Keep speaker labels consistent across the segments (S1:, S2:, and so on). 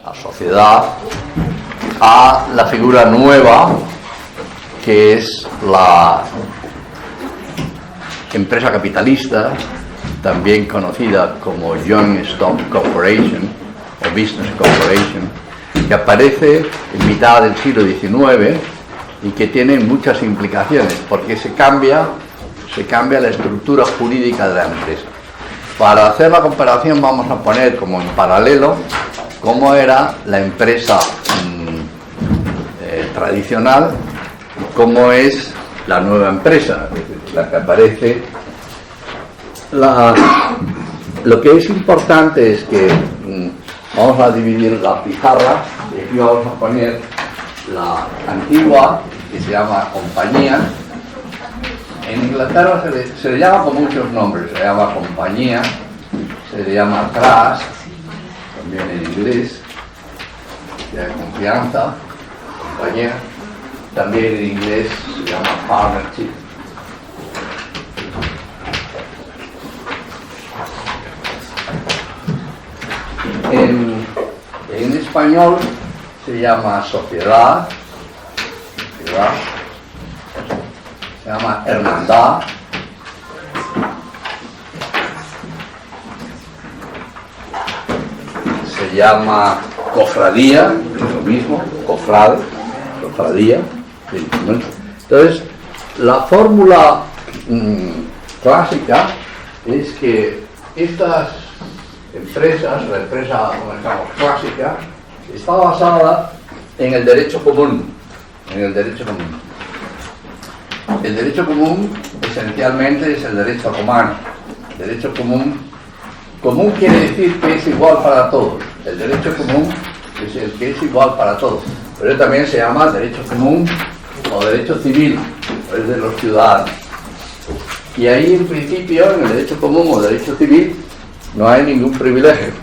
S1: la sociedad, a la figura nueva que es la empresa capitalista, también conocida como Joint Stock Corporation o Business Corporation, que aparece en mitad del siglo XIX y que tiene muchas implicaciones porque se cambia la estructura jurídica de la empresa. Para hacer la comparación vamos a poner como en paralelo cómo era la empresa tradicional y cómo es la nueva empresa, es decir, la que aparece. Lo que es importante es que vamos a dividir la pizarra y aquí vamos a poner la antigua, que se llama compañía. En Inglaterra se le llama con muchos nombres, se le llama compañía, se le llama trust, también en inglés, de confianza, compañía, también en inglés se llama partnership. En español se llama sociedad, se llama hermandad, se llama cofradía, es lo mismo, cofradía. Entonces, la fórmula clásica es que estas empresas, la empresa clásica, está basada en el derecho común. El derecho común esencialmente es el derecho romano. El derecho común quiere decir que es igual para todos. El derecho común es el que es igual para todos. Pero también se llama derecho común o derecho civil, es de los ciudadanos. Y ahí en principio, en el derecho común o derecho civil, no hay ningún privilegio.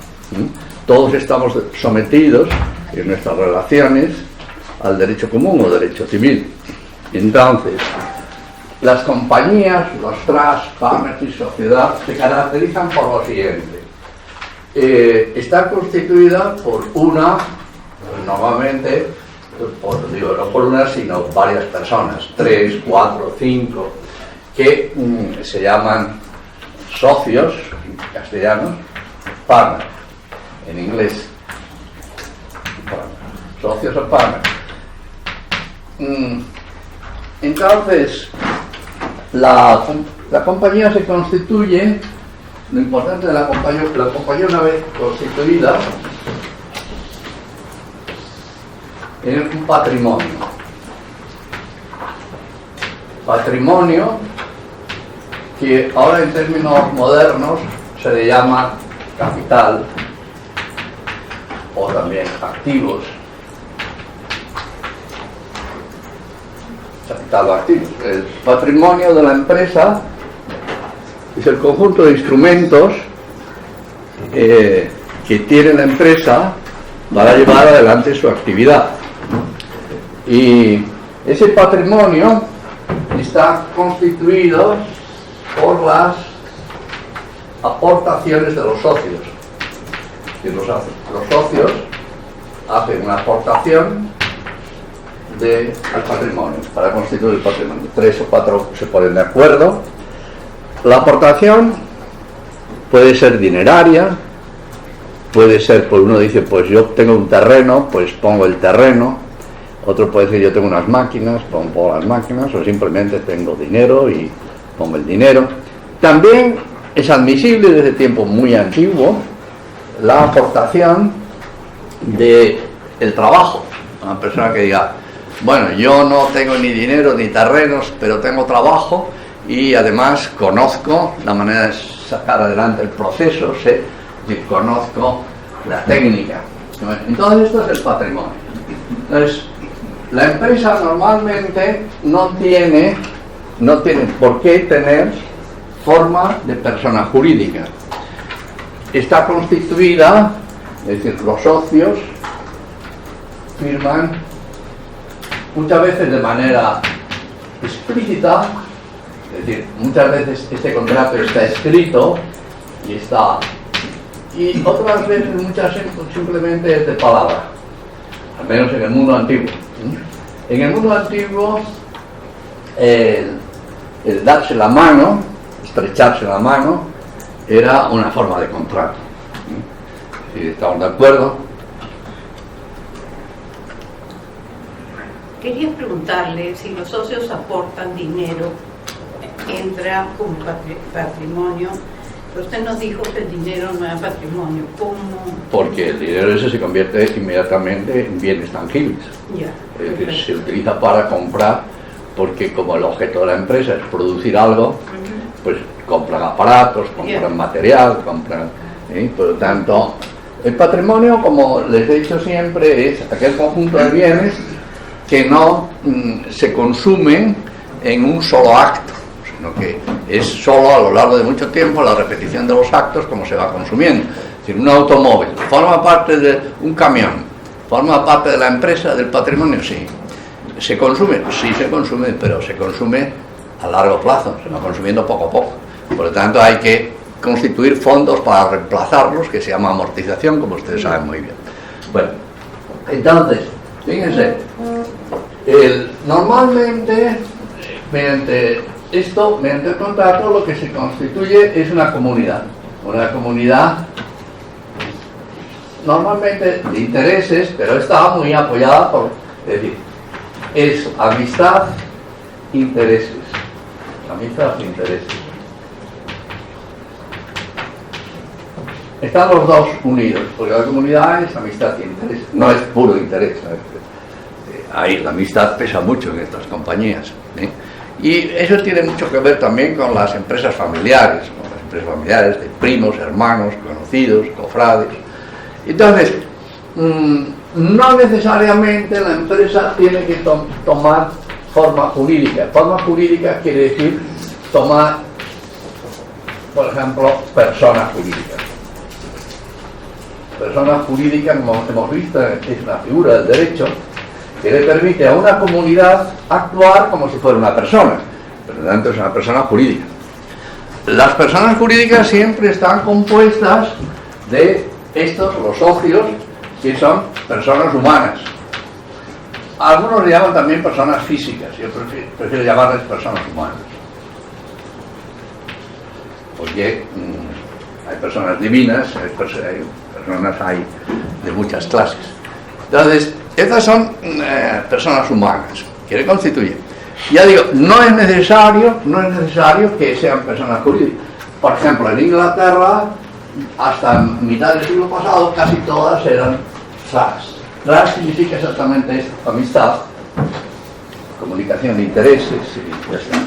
S1: Todos estamos sometidos en nuestras relaciones al derecho común o derecho civil. Entonces, las compañías, los trusts, partners y sociedad se caracterizan por lo siguiente. Está constituida por una, normalmente, no por una, sino varias personas, 3, 4, 5, que se llaman socios, en castellano, partners, en inglés, socios o partners. Entonces, la compañía se constituye, lo importante de la compañía una vez constituida, es un patrimonio que ahora en términos modernos se le llama capital o también activos. Capital o activos. El patrimonio de la empresa es el conjunto de instrumentos que tiene la empresa para llevar adelante su actividad. Y ese patrimonio está constituido por las aportaciones de los socios. Los socios hacen una aportación al patrimonio, para constituir el patrimonio. 3 o 4 se ponen de acuerdo. La aportación puede ser dineraria, puede ser, pues uno dice, pues yo tengo un terreno, pues pongo el terreno. Otro puede decir, yo tengo unas máquinas, pongo las máquinas, o simplemente tengo dinero y pongo el dinero. También es admisible desde tiempo muy antiguo la aportación del trabajo. Una persona que diga, bueno, yo no tengo ni dinero ni terrenos, pero tengo trabajo y además conozco la manera de sacar adelante el proceso, conozco la técnica. Entonces esto es el patrimonio. Entonces, la empresa normalmente no tiene por qué tener forma de persona jurídica. Está constituida, es decir, los socios firman muchas veces de manera explícita, es decir, muchas veces este contrato está escrito y está y otras veces, muchas simplemente es de palabra, al menos en el mundo antiguo. En el mundo antiguo, el darse la mano, estrecharse la mano, era una forma de contrato. Si estamos de acuerdo.
S2: Quería preguntarle si los socios aportan dinero, entra como patrimonio. Usted nos dijo que el dinero no es patrimonio. ¿Cómo?
S1: Porque el dinero ese se convierte inmediatamente en bienes tangibles.
S2: Ya,
S1: Es decir, se utiliza para comprar, porque como el objeto de la empresa es producir algo, pues compran aparatos, compran material, compran... Por lo tanto, el patrimonio, como les he dicho siempre, es aquel conjunto de bienes que no se consumen en un solo acto, sino que es solo a lo largo de mucho tiempo la repetición de los actos como se va consumiendo. Es decir, un automóvil forma parte de un camión, forma parte de la empresa, del patrimonio, sí. ¿Se consume? Sí se consume, pero se consume a largo plazo, se va consumiendo poco a poco. Por lo tanto, hay que constituir fondos para reemplazarlos, que se llama amortización, como ustedes saben muy bien. Bueno, entonces, fíjense, normalmente, mediante el contrato, lo que se constituye es una comunidad normalmente de intereses, pero está muy apoyada por, es decir, es amistad, intereses. Están los dos unidos, porque la comunidad es amistad y interés, no es puro interés. Ahí la amistad pesa mucho en estas compañías, ¿eh? Y eso tiene mucho que ver también con las empresas familiares, de primos, hermanos, conocidos, cofrades. Entonces, no necesariamente la empresa tiene que tomar forma jurídica. Forma jurídica quiere decir tomar, por ejemplo, persona jurídica. Persona jurídica, como hemos visto, es una figura del derecho que le permite a una comunidad actuar como si fuera una persona. Por lo tanto, es una persona jurídica. Las personas jurídicas siempre están compuestas de los socios, que son personas humanas. Algunos le llaman también personas físicas, yo prefiero llamarles personas humanas. Porque hay personas divinas, hay personas de muchas clases. Entonces, estas son personas humanas que le constituyen. Ya digo, no es necesario que sean personas jurídicas. Por ejemplo, en Inglaterra, hasta mitad del siglo pasado, casi todas eran trusts. Trust significa exactamente esto: amistad, comunicación de intereses, y ya está.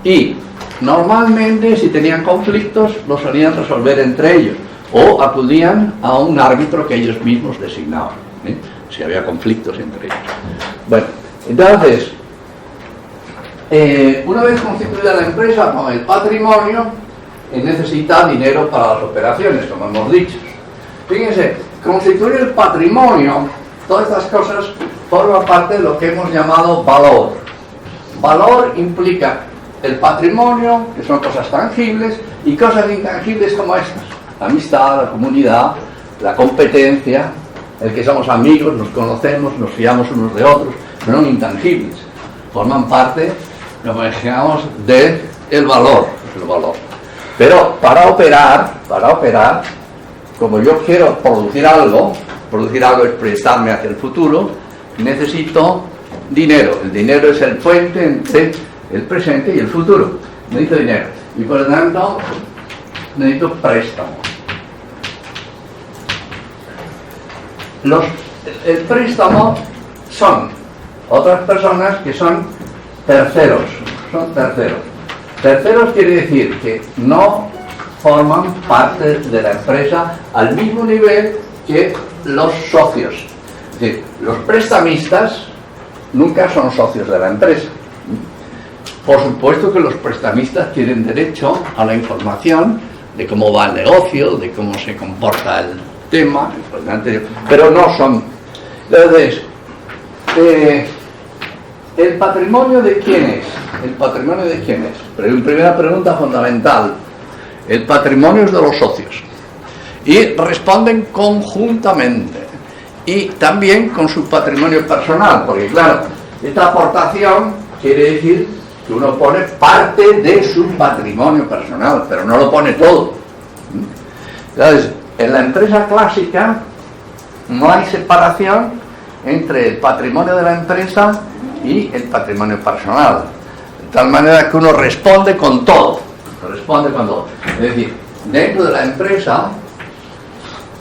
S1: Y normalmente, si tenían conflictos, los solían resolver entre ellos o acudían a un árbitro que ellos mismos designaban, si había conflictos entre ellos. Bueno, entonces, una vez constituida la empresa con el patrimonio, necesita dinero para las operaciones, como hemos dicho. Fíjense, constituir el patrimonio, todas estas cosas forman parte de lo que hemos llamado valor. Valor implica el patrimonio, que son cosas tangibles, y cosas intangibles como estas: la amistad, la comunidad, la competencia, el que somos amigos, nos conocemos, nos fiamos unos de otros, pero no intangibles. Forman parte, como decíamos, del valor. Pero para operar, como yo quiero producir algo es proyectarme hacia el futuro, necesito dinero. El dinero es el puente entre el presente y el futuro. Necesito dinero. Y por lo tanto, necesito préstamo. El préstamo son otras personas que son terceros. Terceros quiere decir que no forman parte de la empresa al mismo nivel que los socios. Es decir, los prestamistas nunca son socios de la empresa. Por supuesto que los prestamistas tienen derecho a la información de cómo va el negocio, de cómo se comporta el tema, pero no son. Entonces, ¿el patrimonio de quién es? Pero primera pregunta fundamental: el patrimonio es de los socios. y responden conjuntamente y también con su patrimonio personal, porque claro, esta aportación quiere decir que uno pone parte de su patrimonio personal, pero no lo pone todo. Entonces, en la empresa clásica no hay separación entre el patrimonio de la empresa y el patrimonio personal, de tal manera que uno responde con todo. Es decir, dentro de la empresa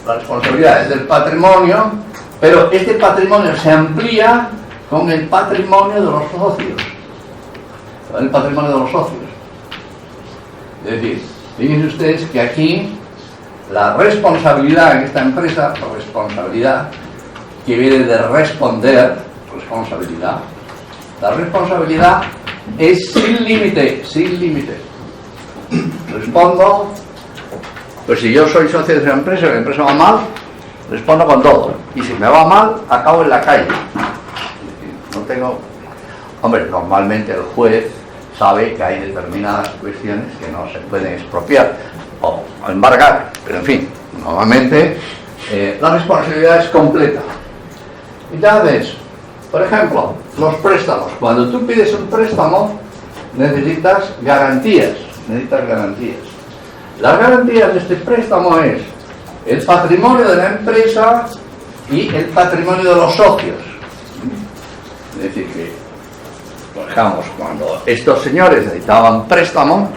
S1: la responsabilidad es del patrimonio, pero este patrimonio se amplía con el patrimonio de los socios. El patrimonio de los socios. Es decir, fíjense ustedes que aquí la responsabilidad en esta empresa, la responsabilidad que viene de responder, responsabilidad, la responsabilidad es sin límite, sin límite. Respondo, pues si yo soy socio de una empresa y la empresa va mal, respondo con todo. Y si me va mal, acabo en la calle. No tengo... Hombre, normalmente el juez sabe que hay determinadas cuestiones que no se pueden expropiar o embargar, pero en fin, normalmente la responsabilidad es completa. Entonces, por ejemplo, los préstamos. Cuando tú pides un préstamo, necesitas garantías. Las garantías de este préstamo es el patrimonio de la empresa y el patrimonio de los socios. Es decir, que, digamos, cuando estos señores necesitaban préstamo,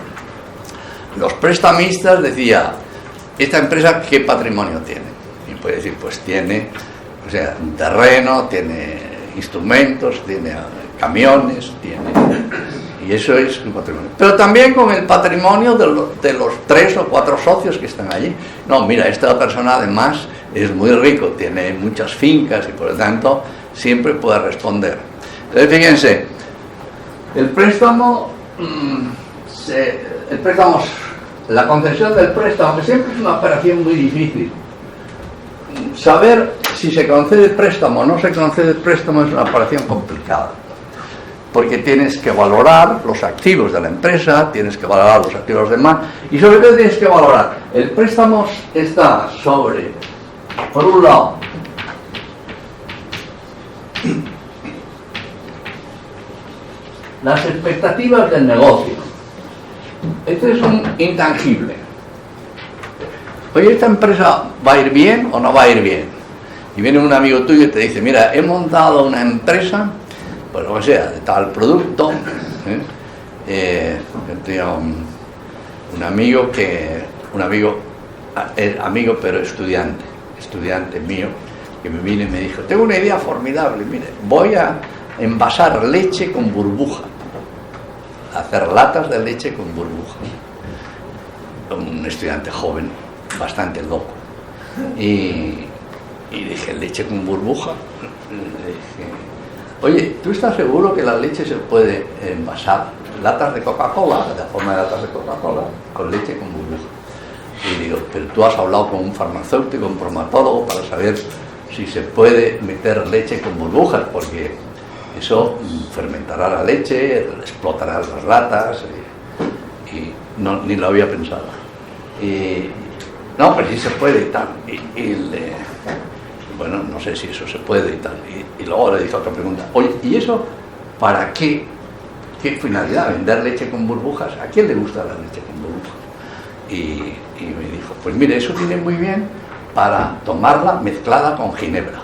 S1: los prestamistas decían, ¿esta empresa qué patrimonio tiene? Y puede decir, pues tiene, o sea, un terreno, tiene instrumentos, tiene camiones, y eso es un patrimonio. Pero también con el patrimonio de los 3 o 4 socios que están allí. No, mira, esta persona además es muy rico, tiene muchas fincas y por lo tanto siempre puede responder. Entonces, fíjense, el préstamo, la concesión del préstamo, que siempre es una operación muy difícil. Saber si se concede el préstamo o no se concede el préstamo es una operación complicada, porque tienes que valorar los activos de la empresa, tienes que valorar los activos de los demás, y sobre todo tienes que valorar, el préstamo está sobre, por un lado, las expectativas del negocio. Este es un intangible. Oye, ¿esta empresa va a ir bien o no va a ir bien? Y viene un amigo tuyo y te dice, mira, he montado una empresa, pues lo que sea, de tal producto. Yo tenía un amigo pero estudiante mío, que me vino y me dijo, tengo una idea formidable, mire, voy a envasar leche con burbuja, hacer latas de leche con burbuja. Un estudiante joven, bastante loco. Y dije, ¿leche con burbuja? Le dije, oye, ¿tú estás seguro que la leche se puede envasar? Latas de Coca-Cola, de forma de latas de Coca-Cola, con leche con burbuja. Y digo, pero tú has hablado con un farmacéutico, un bromatólogo, para saber si se puede meter leche con burbujas, porque eso fermentará la leche, explotará las latas, y no, ni lo había pensado. Y no, pues sí se puede y tal. Bueno, no sé si eso se puede y tal. Y luego le hizo otra pregunta. Oye, ¿y eso para qué? ¿Qué finalidad? ¿Vender leche con burbujas? ¿A quién le gusta la leche con burbujas? Y me dijo, pues mire, eso viene muy bien para tomarla mezclada con ginebra.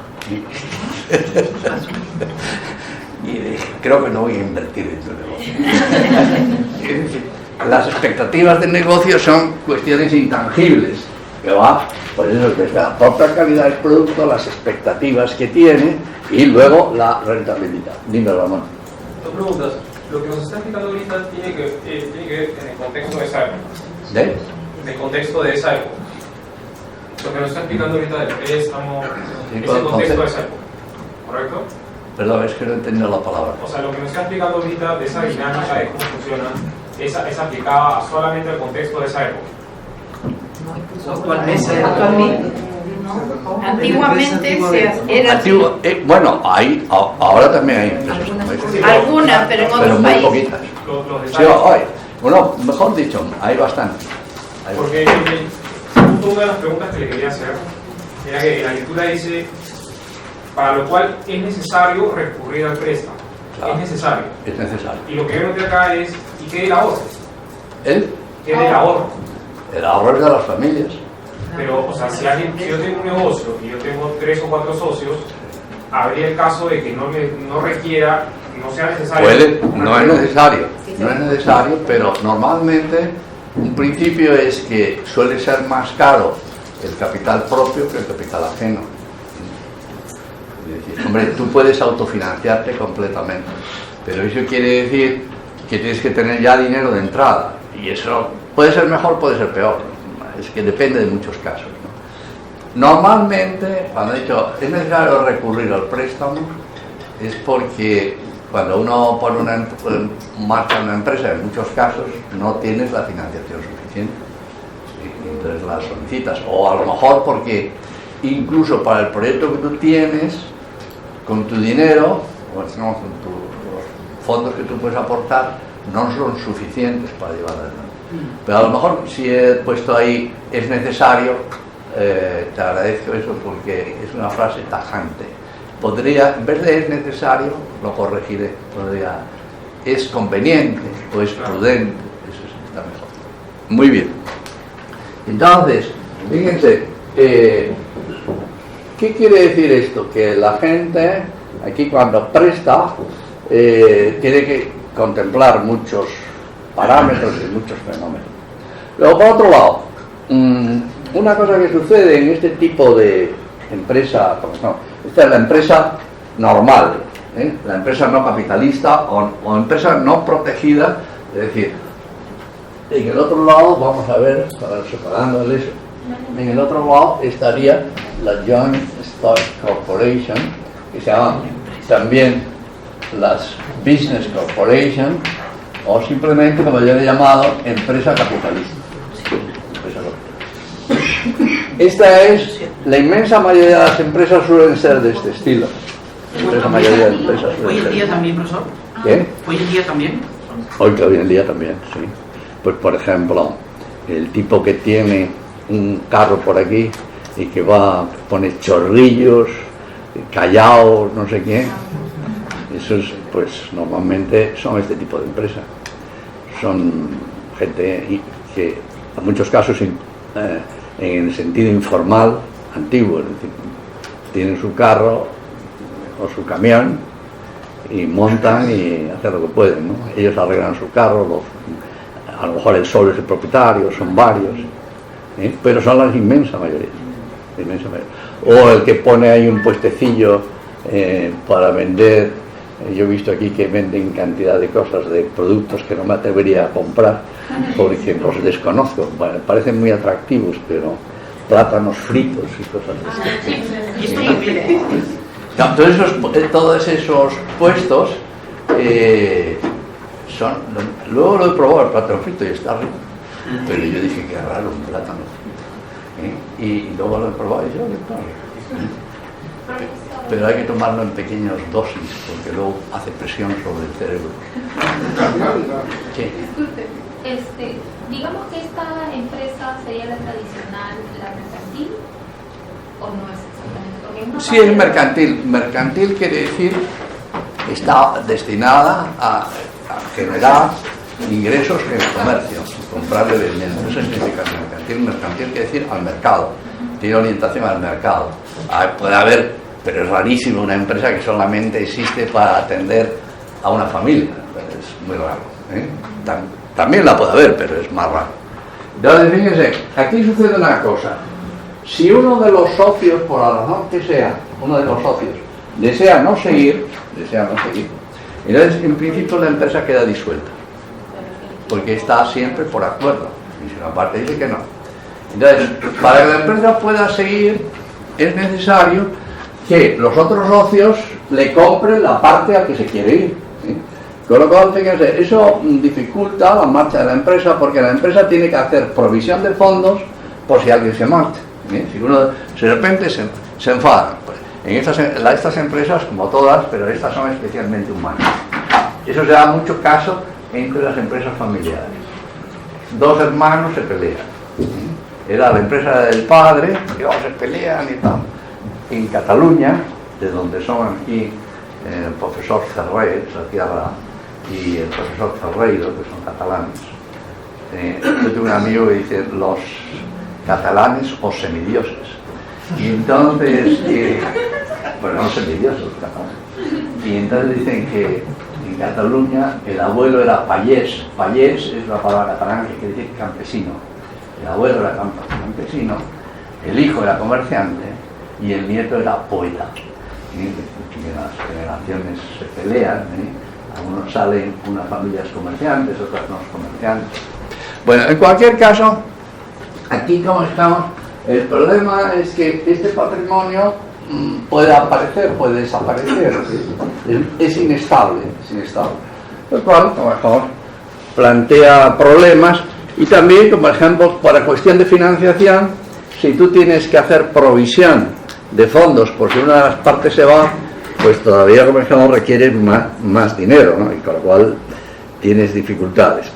S1: Y dije, creo que no voy a invertir en tu negocio. Las expectativas de negocio son cuestiones intangibles, que va, por eso que aporta calidad del producto, las expectativas que tiene y luego la rentabilidad. Dime, Ramón.
S3: Dos preguntas. Lo que nos está explicando ahorita tiene que ver en el contexto de esa época. En el contexto de esa época. Lo que nos está explicando ahorita del préstamo es el contexto de esa época, ¿correcto?
S1: Perdón, es que no he entendido la palabra.
S3: O sea, lo que nos está explicando ahorita de esa dinámica de cómo funciona es aplicada solamente al contexto de esa época.
S2: Actualmente. Antiguamente era
S1: bueno, ahora también hay empresas.
S2: Algunas, pero en otros
S1: muy
S2: países.
S1: poquitas. Sí, bueno, mejor dicho, hay bastantes.
S3: Porque justo una de las preguntas que le quería hacer era que la lectura dice, para lo cual es necesario recurrir al préstamo.
S1: Claro,
S3: es necesario.
S1: Es necesario.
S3: Y lo que yo noté acá es, ¿y qué del ahorro?
S1: ¿El?
S3: ¿Qué del ahorro?
S1: El ahorro es de las familias.
S3: Pero, o sea, si yo tengo un negocio y yo tengo 3 o 4 socios, habría el caso de que no requiera, no sea necesario.
S1: Puede, no es necesario, pero normalmente un principio es que suele ser más caro el capital propio que el capital ajeno. Es decir, hombre, tú puedes autofinanciarte completamente, pero eso quiere decir que tienes que tener ya dinero de entrada, y eso puede ser mejor, puede ser peor, es que depende de muchos casos, ¿no? Normalmente, cuando he dicho es necesario recurrir al préstamo, es porque cuando uno pone en marcha una empresa, en muchos casos no tienes la financiación suficiente, y entonces la solicitas, o a lo mejor porque incluso para el proyecto que tú tienes, con tu dinero, o con los fondos que tú puedes aportar, no son suficientes para llevar adelante. Pero a lo mejor si he puesto ahí es necesario, te agradezco eso porque es una frase tajante. Podría, en vez de es necesario, lo corregiré, podría es conveniente o es prudente, eso está mejor. Muy bien. Entonces, fíjense, ¿qué quiere decir esto? Que la gente, aquí cuando presta, tiene que contemplar muchos parámetros y muchos fenómenos. Luego, por otro lado, una cosa que sucede en este tipo de empresa, esta es la empresa normal, la empresa no capitalista o empresa no protegida, es decir, en el otro lado, vamos a ver, para separándoles, en el otro lado estaría la Joint Stock Corporation, que se llaman también las Business Corporation, o simplemente, como yo le he llamado, empresa capitalista. Esta es, la inmensa mayoría de las empresas suelen ser de este estilo. La mayoría de empresas
S4: ¿Hoy en día también, profesor?
S1: ¿Qué?
S4: ¿Hoy en día también?
S1: Hoy en día también, sí. Pues por ejemplo, el tipo que tiene un carro por aquí y que pone chorrillos, callaos, no sé qué, esos pues normalmente son este tipo de empresas. Son gente que en muchos casos en el sentido informal, antiguo, es decir, tienen su carro o su camión y montan y hacen lo que pueden, ¿no? Ellos arreglan su carro, a lo mejor el solo es el propietario, son varios, pero son la inmensa mayoría. O el que pone ahí un puestecillo para vender, yo he visto aquí que venden cantidad de cosas, de productos que no me atrevería a comprar porque los desconozco, bueno, parecen muy atractivos, pero plátanos fritos y cosas así. Todos esos puestos son, luego lo he probado el plátano frito y está rico, pero yo dije que raro un plátano, y luego lo he probado y yo está rico. Pero hay que tomarlo en pequeñas dosis porque luego hace presión sobre el cerebro. ¿Qué?
S5: Disculpe, digamos que esta empresa sería la tradicional, la mercantil, ¿o no es exactamente?
S1: Sí, es mercantil. Mercantil quiere decir está destinada a generar ingresos en el comercio, comprar y vender. Eso significa mercantil. Mercantil quiere decir al mercado, tiene orientación al mercado. Puede haber, pero es rarísimo, una empresa que solamente existe para atender a una familia. Es muy raro. También la puede haber, pero es más raro. Entonces, fíjense, aquí sucede una cosa. Si uno de los socios, por la razón que sea, uno de los socios desea no seguir, entonces en principio la empresa queda disuelta, porque está siempre por acuerdo, y si una parte dice que no. Entonces, para que la empresa pueda seguir, es necesario que los otros socios le compren la parte a que se quiere ir. Con lo cual, fíjense, eso dificulta la marcha de la empresa, porque la empresa tiene que hacer provisión de fondos por si alguien se marcha. Si uno de repente se enfada. Pues, en estas empresas, como todas, pero estas son especialmente humanas. Eso se da mucho caso entre las empresas familiares. Dos hermanos se pelean. era la empresa del padre, que se pelean y tal. En Cataluña, de donde son aquí el profesor Ferrer, la tierra, y el profesor Ferreiro, que son catalanes. Yo tengo un amigo que dice los catalanes o semidioses. Y entonces, bueno, no semidioses los catalanes. Y entonces dicen que en Cataluña el abuelo era payés. Payés es la palabra catalana que quiere decir campesino. El abuelo era campesino, el hijo era comerciante y el nieto era poeta. Y las generaciones se pelean, algunos salen unas familias comerciantes, otras no comerciantes. Bueno, en cualquier caso, aquí como estamos, el problema es que este patrimonio puede aparecer, puede desaparecer, es inestable, lo cual, como mejor, plantea problemas. Y también, como ejemplo, para cuestión de financiación, si tú tienes que hacer provisión de fondos por si una de las partes se va, pues todavía, como ejemplo, requiere más dinero, ¿no? Y con lo cual tienes dificultades.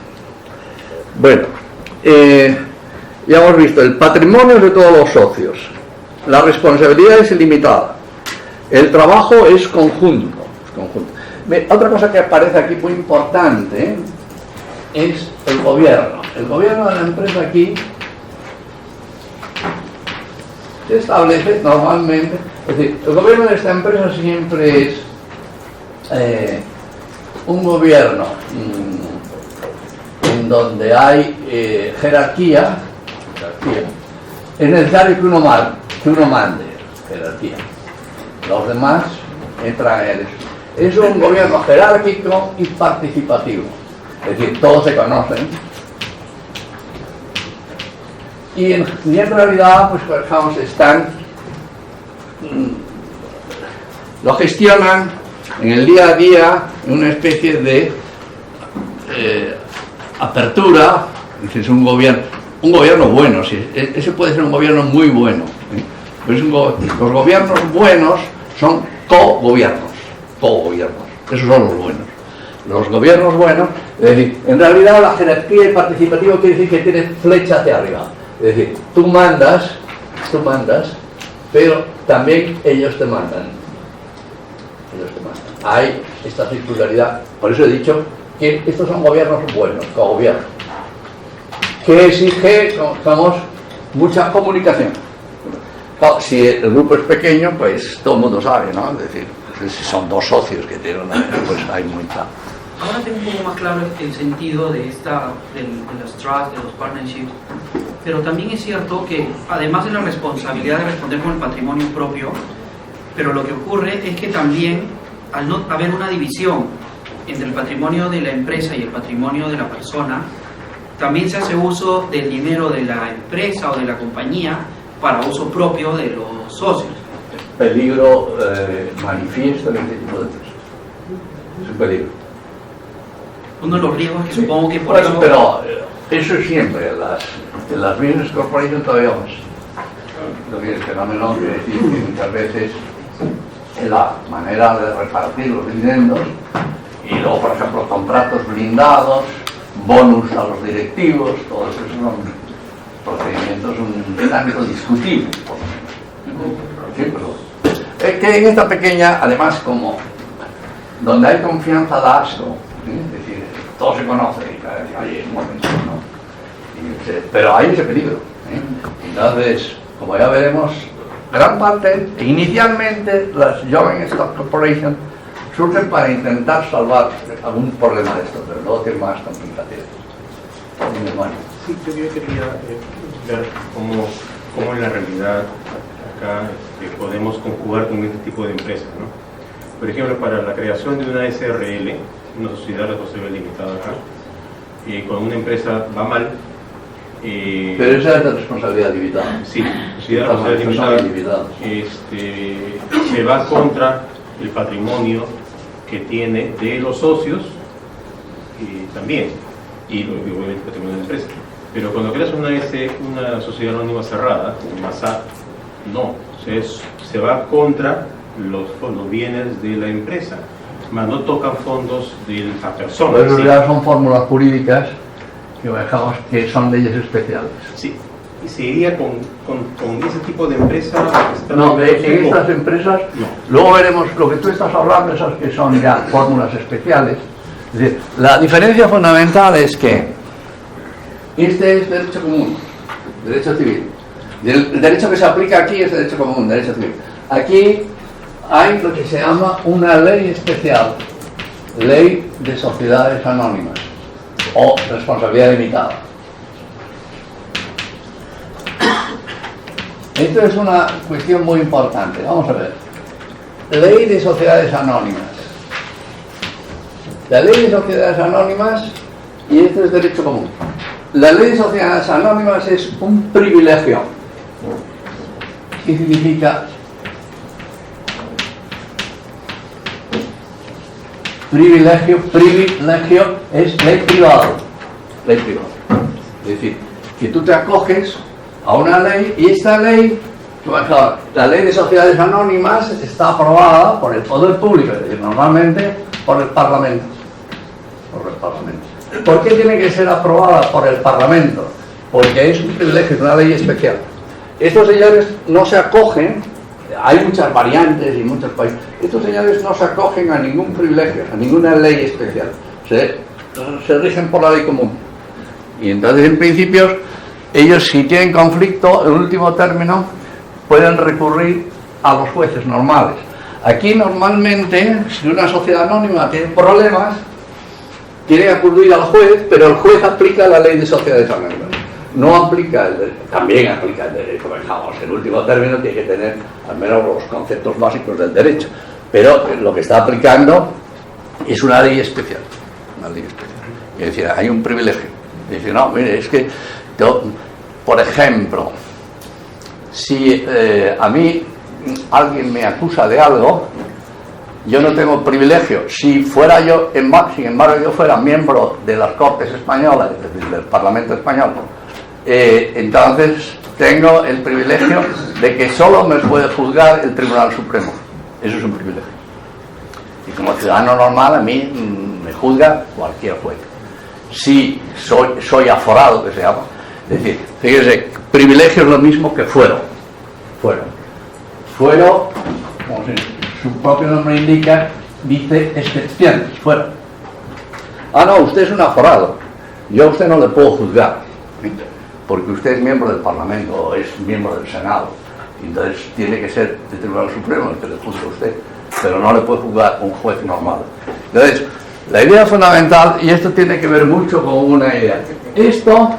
S1: Bueno, ya hemos visto, el patrimonio de todos los socios, la responsabilidad es ilimitada, el trabajo es conjunto. Otra cosa que aparece aquí muy importante es el gobierno. El gobierno de la empresa aquí se establece normalmente, es decir, el gobierno de esta empresa siempre es un gobierno en donde hay jerarquía. Es necesario que uno mande jerarquía. Los demás entran en eso. Es un gobierno jerárquico y participativo. Es decir, todos se conocen. Y en realidad, pues digamos, lo gestionan en el día a día en una especie de apertura. Es un gobierno bueno, sí, ese puede ser un gobierno muy bueno. Pero los gobiernos buenos son co-gobiernos. Esos son los buenos. Los gobiernos buenos, es decir, en realidad la jerarquía y participativo quiere decir que tienes flecha hacia arriba. Es decir, tú mandas, pero también ellos te mandan. Hay esta circularidad. Por eso he dicho que estos son gobiernos buenos, co-gobiernos, que exige, digamos, mucha comunicación. Claro, si el grupo es pequeño, pues todo el mundo sabe, ¿no? Es decir, si son dos socios que tienen una, pues hay mucha.
S4: Ahora tengo un poco más claro el sentido de los trusts, de los partnerships, pero también es cierto que además de la responsabilidad de responder con el patrimonio propio, pero lo que ocurre es que también, al no haber una división entre el patrimonio de la empresa y el patrimonio de la persona, también se hace uso del dinero de la empresa o de la compañía para uso propio de los socios.
S1: Peligro manifiesto en este tipo de cosas. Es un peligro.
S4: Uno de los riesgos que supongo que por
S1: bueno,
S4: eso...
S1: pero eso es siempre, en las business corporations todavía más. El fenómeno que decir que muchas veces es la manera de repartir los dividendos y luego, por ejemplo, contratos blindados, bonus a los directivos, todos esos son procedimientos un tanto discutibles, por lo menos. Sí, pero es que en esta pequeña, además, como donde hay confianza da asco, es decir, todo se conoce y cada vez hay un momento, ¿no? Pero hay ese peligro. Entonces, como ya veremos, gran parte, inicialmente las Joint Stock Corporation surgen para intentar salvar algún problema de esto, pero luego tiene más complicaciones.
S6: Sí, yo quería ver cómo en la realidad acá podemos conjugar con este tipo de empresas, ¿no? Por ejemplo, para la creación de una SRL, una sociedad responsable limitada acá, cuando una empresa va mal...
S1: pero esa es de responsabilidad limitada.
S6: Sí, sociedad responsabilidad limitada. Se va contra el patrimonio que tiene de los socios también, y obviamente el patrimonio de la empresa. Pero cuando creas una sociedad anónima cerrada, una SAT, no, se va contra los bienes de la empresa, más no tocan fondos de la persona.
S1: Pero en realidad son fórmulas jurídicas que son leyes especiales.
S6: Sí, y se iría con ese tipo de empresas.
S1: No, en estas empresas,
S6: no.
S1: Luego veremos lo que tú estás hablando, esas que son ya fórmulas especiales. Es decir, la diferencia fundamental es que este es derecho común, derecho civil. El derecho que se aplica aquí es derecho común, derecho civil. Aquí hay lo que se llama una ley especial, ley de sociedades anónimas o responsabilidad limitada. Esto es una cuestión muy importante. Vamos a ver. Ley de sociedades anónimas. La ley de sociedades anónimas, y esto es derecho común. La ley de sociedades anónimas es un privilegio. ¿Qué significa? Privilegio es ley privada. Ley privada. Es decir, que tú te acoges a una ley y esta ley, la ley de sociedades anónimas está aprobada por el poder público, es decir, normalmente por el Parlamento. ¿Por qué tiene que ser aprobada por el Parlamento? Porque es un privilegio, es una ley especial. Estos señores no se acogen, hay muchas variantes y muchos países, estos señores no se acogen a ningún privilegio, a ninguna ley especial, se rigen por la ley común. Y entonces, en principio, ellos, si tienen conflicto, en último término, pueden recurrir a los jueces normales. Aquí, normalmente, si una sociedad anónima tiene problemas, tiene que acudir al juez, pero el juez aplica la ley de sociedades anónimas. No aplica el derecho, también aplica el derecho, dejamos, en último término tiene que tener al menos los conceptos básicos del derecho, pero lo que está aplicando es una ley especial, una ley especial. Es decir, hay un privilegio. Es decir, no, mire, es que yo, por ejemplo, si a mí alguien me acusa de algo, yo no tengo privilegio. Si fuera yo, sin embargo, yo fuera miembro de las Cortes Españolas, es decir, del Parlamento Español, entonces tengo el privilegio de que solo me puede juzgar el Tribunal Supremo. Eso es un privilegio. Y como ciudadano normal, a mí me juzga cualquier juez. Si soy aforado, que se llama. Es decir, fíjese, privilegio es lo mismo que fuero. Fuero, como su propio nombre indica, dice excepciones, fuero. Ah, no, usted es un aforado. Yo a usted no le puedo juzgar, porque usted es miembro del Parlamento o es miembro del Senado. Entonces tiene que ser el Tribunal Supremo el que le juzgue a usted, pero no le puede juzgar un juez normal. Entonces, la idea fundamental, y esto tiene que ver mucho con una idea, esto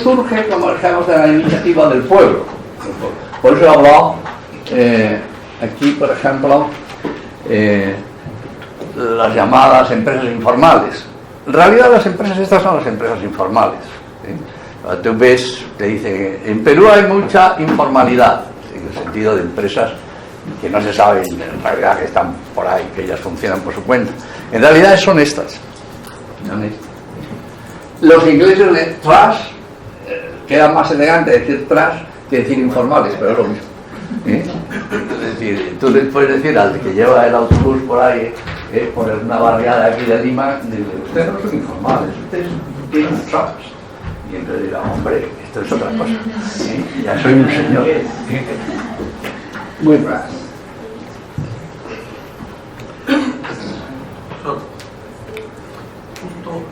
S1: surge, como decíamos, de la iniciativa del pueblo. Por eso he hablado aquí, por ejemplo, las llamadas empresas informales. En realidad las empresas estas son las empresas informales, ¿sí? Tú ves, te dicen, en Perú hay mucha informalidad, en el sentido de empresas que no se sabe en realidad que están por ahí, que ellas funcionan por su cuenta. En realidad son estas. Los ingleses de trash, queda más elegante decir trash que decir informales, pero es lo mismo. Es decir, tú le puedes decir al que lleva el autobús por ahí, por una barriada aquí de Lima, ustedes no son informales, ustedes tienen trash. Y entonces dirá, hombre, esto es otra cosa. Ya soy un señor. Muy bien.
S7: Justo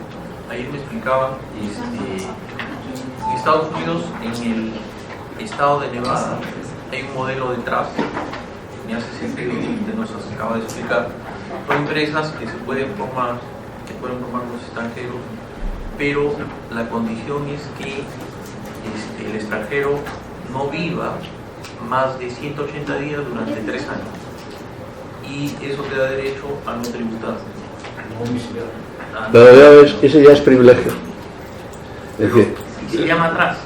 S7: ayer me explicaba, en Estados Unidos, en el estado de Nevada, hay un modelo de trust, me hace sentido que nos acaba de explicar. Son empresas que se pueden formar, los extranjeros, pero la condición es que el extranjero no viva más de 180 días durante 3 años, y eso te da derecho a no tributar.
S1: Pero eso ya es privilegio. Es decir,
S7: se llama atrás.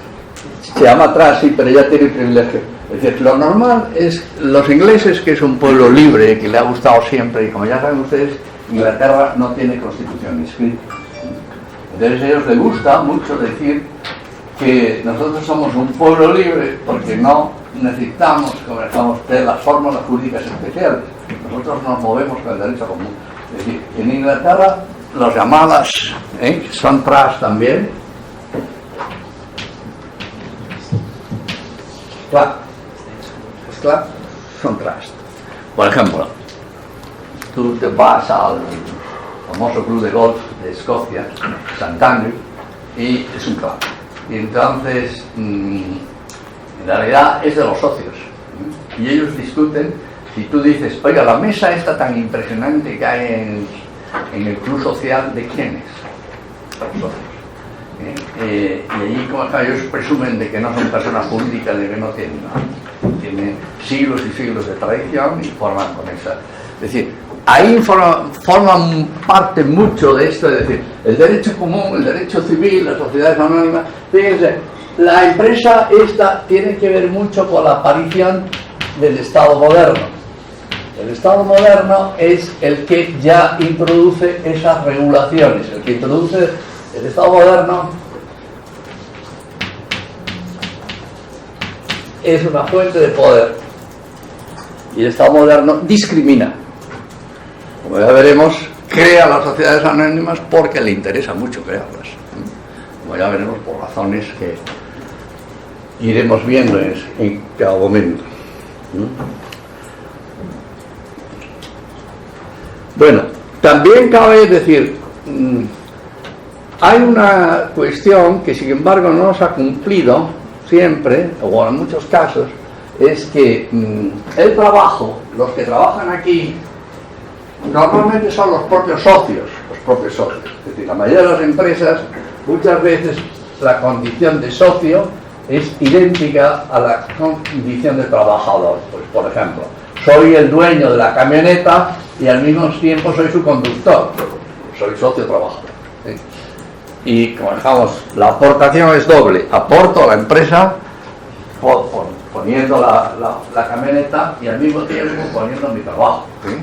S1: Se llama atrás, sí, pero ya tiene privilegio. Es decir, lo normal es, los ingleses, que es un pueblo libre, que le ha gustado siempre, y como ya saben ustedes, Inglaterra no tiene constitución escrita. Entonces a ellos les gusta mucho decir que nosotros somos un pueblo libre porque no necesitamos, como estamos, de las fórmulas jurídicas especiales. Nosotros nos movemos con el derecho común. Es decir, en Inglaterra las llamadas son trust también. mezcla son trust. Por ejemplo, tú te vas al famoso club de golf de Escocia, St. Andrews, y es un club. Y entonces, en realidad es de los socios. Y ellos discuten, si tú dices, oiga, la mesa esta tan impresionante que hay en el club social, ¿de quién es? Los socios. Y allí, como ellos presumen de que no son personas jurídicas, de que no tienen nada. Tienen siglos y siglos de tradición y forman con esa. Es decir, ahí forman parte mucho de esto, es decir, el derecho común, el derecho civil, las sociedades anónimas. Fíjense, la empresa esta tiene que ver mucho con la aparición del Estado moderno. El Estado moderno es el que ya introduce esas regulaciones, el que introduce el Estado moderno es una fuente de poder y el Estado moderno discrimina. Como ya veremos, crea las sociedades anónimas porque le interesa mucho crearlas. Como ya veremos, por razones que iremos viendo en cada momento. Bueno, también cabe decir, hay una cuestión que sin embargo no se ha cumplido siempre, o en muchos casos, es que el trabajo, los que trabajan aquí, normalmente son los propios socios. Es decir, la mayoría de las empresas, muchas veces la condición de socio es idéntica a la condición de trabajador. Pues, por ejemplo, soy el dueño de la camioneta y al mismo tiempo soy su conductor. Soy socio trabajador. ¿Sí? Y como dejamos, la aportación es doble. Aporto a la empresa poniendo la camioneta y al mismo tiempo poniendo mi trabajo. ¿Sí?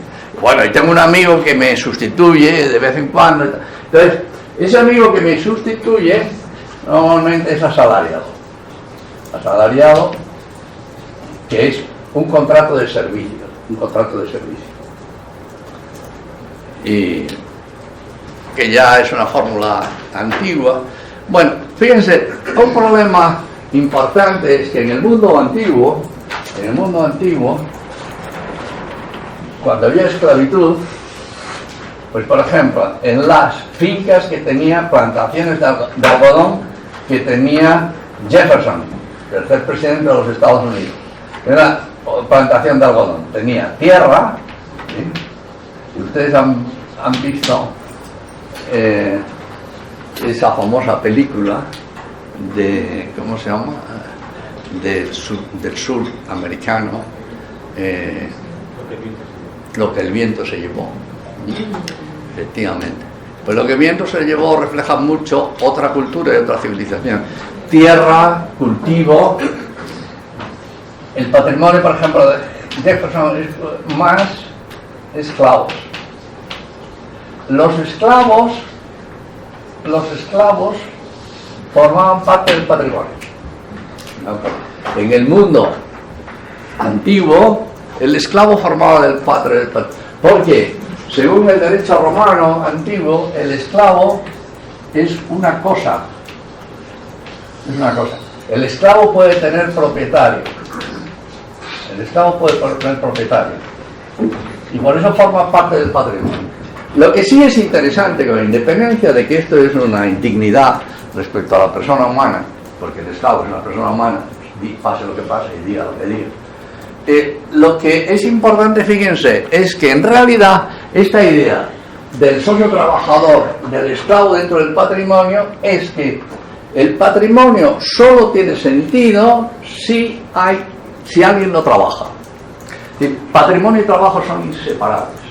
S1: Bueno, y tengo un amigo que me sustituye de vez en cuando. Entonces, ese amigo que me sustituye normalmente es asalariado. Asalariado, que es un contrato de servicio. Y que ya es una fórmula antigua. Bueno, fíjense, un problema importante es que en el mundo antiguo, cuando había esclavitud, pues por ejemplo, en las fincas que tenía plantaciones de algodón que tenía Jefferson, tercer presidente de los Estados Unidos, era plantación de algodón, tenía tierra, ¿sí? Y ustedes han visto esa famosa película de, ¿cómo se llama? Del sur americano, Lo que el viento se llevó. Efectivamente. Pues lo que el viento se llevó refleja mucho otra cultura y otra civilización. Tierra, cultivo. El patrimonio, por ejemplo, de Jefferson es más esclavos. Los esclavos formaban parte del patrimonio. En el mundo antiguo, el esclavo formaba del patrimonio. Porque, según el derecho romano antiguo, el esclavo es una cosa. El esclavo puede tener propietario. Y por eso forma parte del patrimonio. Lo que sí es interesante, con independencia de que esto es una indignidad respecto a la persona humana, porque el esclavo es una persona humana, pase lo que pase y diga lo que diga. Lo que es importante, fíjense, es que en realidad esta idea del socio trabajador, del esclavo dentro del patrimonio, es que el patrimonio solo tiene sentido si alguien lo trabaja. Patrimonio y trabajo son inseparables.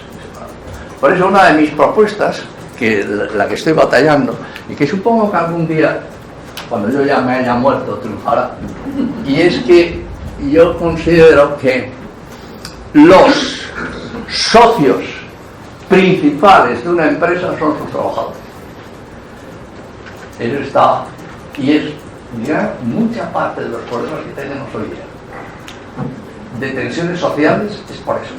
S1: Por eso una de mis propuestas, que la que estoy batallando, y que supongo que algún día, cuando yo ya me haya muerto, triunfará, y es que yo considero que los socios principales de una empresa son sus trabajadores. Eso está, y es ya mucha parte de los problemas que tenemos hoy día de tensiones sociales es por eso,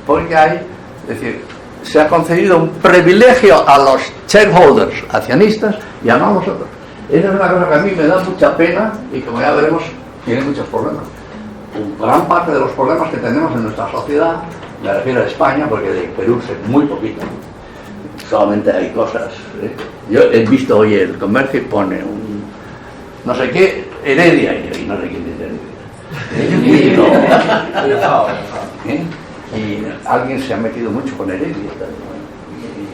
S1: porque hay, es decir, se ha concedido un privilegio a los shareholders, accionistas, y a no a los otros. Esa es una cosa que a mí me da mucha pena y como ya veremos tiene muchos problemas, gran parte de los problemas que tenemos en nuestra sociedad, me refiero a España, porque de Perú sé muy poquito, solamente hay cosas. Yo he visto hoy el Comercio y pone un no sé qué, Heredia, y no sé quién es Heredia. Y alguien se ha metido mucho con Heredia.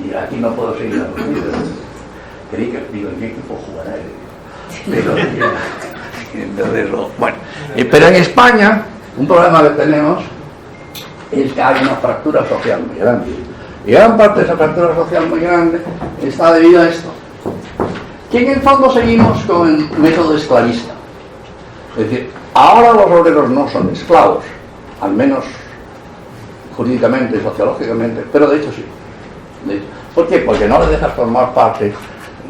S1: Y aquí no puedo seguir la comida. Creí que digo, ¿en qué equipo jugará Heredia? Bueno, pero en España, un problema que tenemos es que hay una fractura social muy grande. Y gran parte de esa fractura social muy grande está debido a esto. Que en el fondo seguimos con el método esclavista. Es decir, ahora los obreros no son esclavos, al menos jurídicamente y sociológicamente, pero de hecho sí. ¿Por qué? Porque no le dejas formar parte,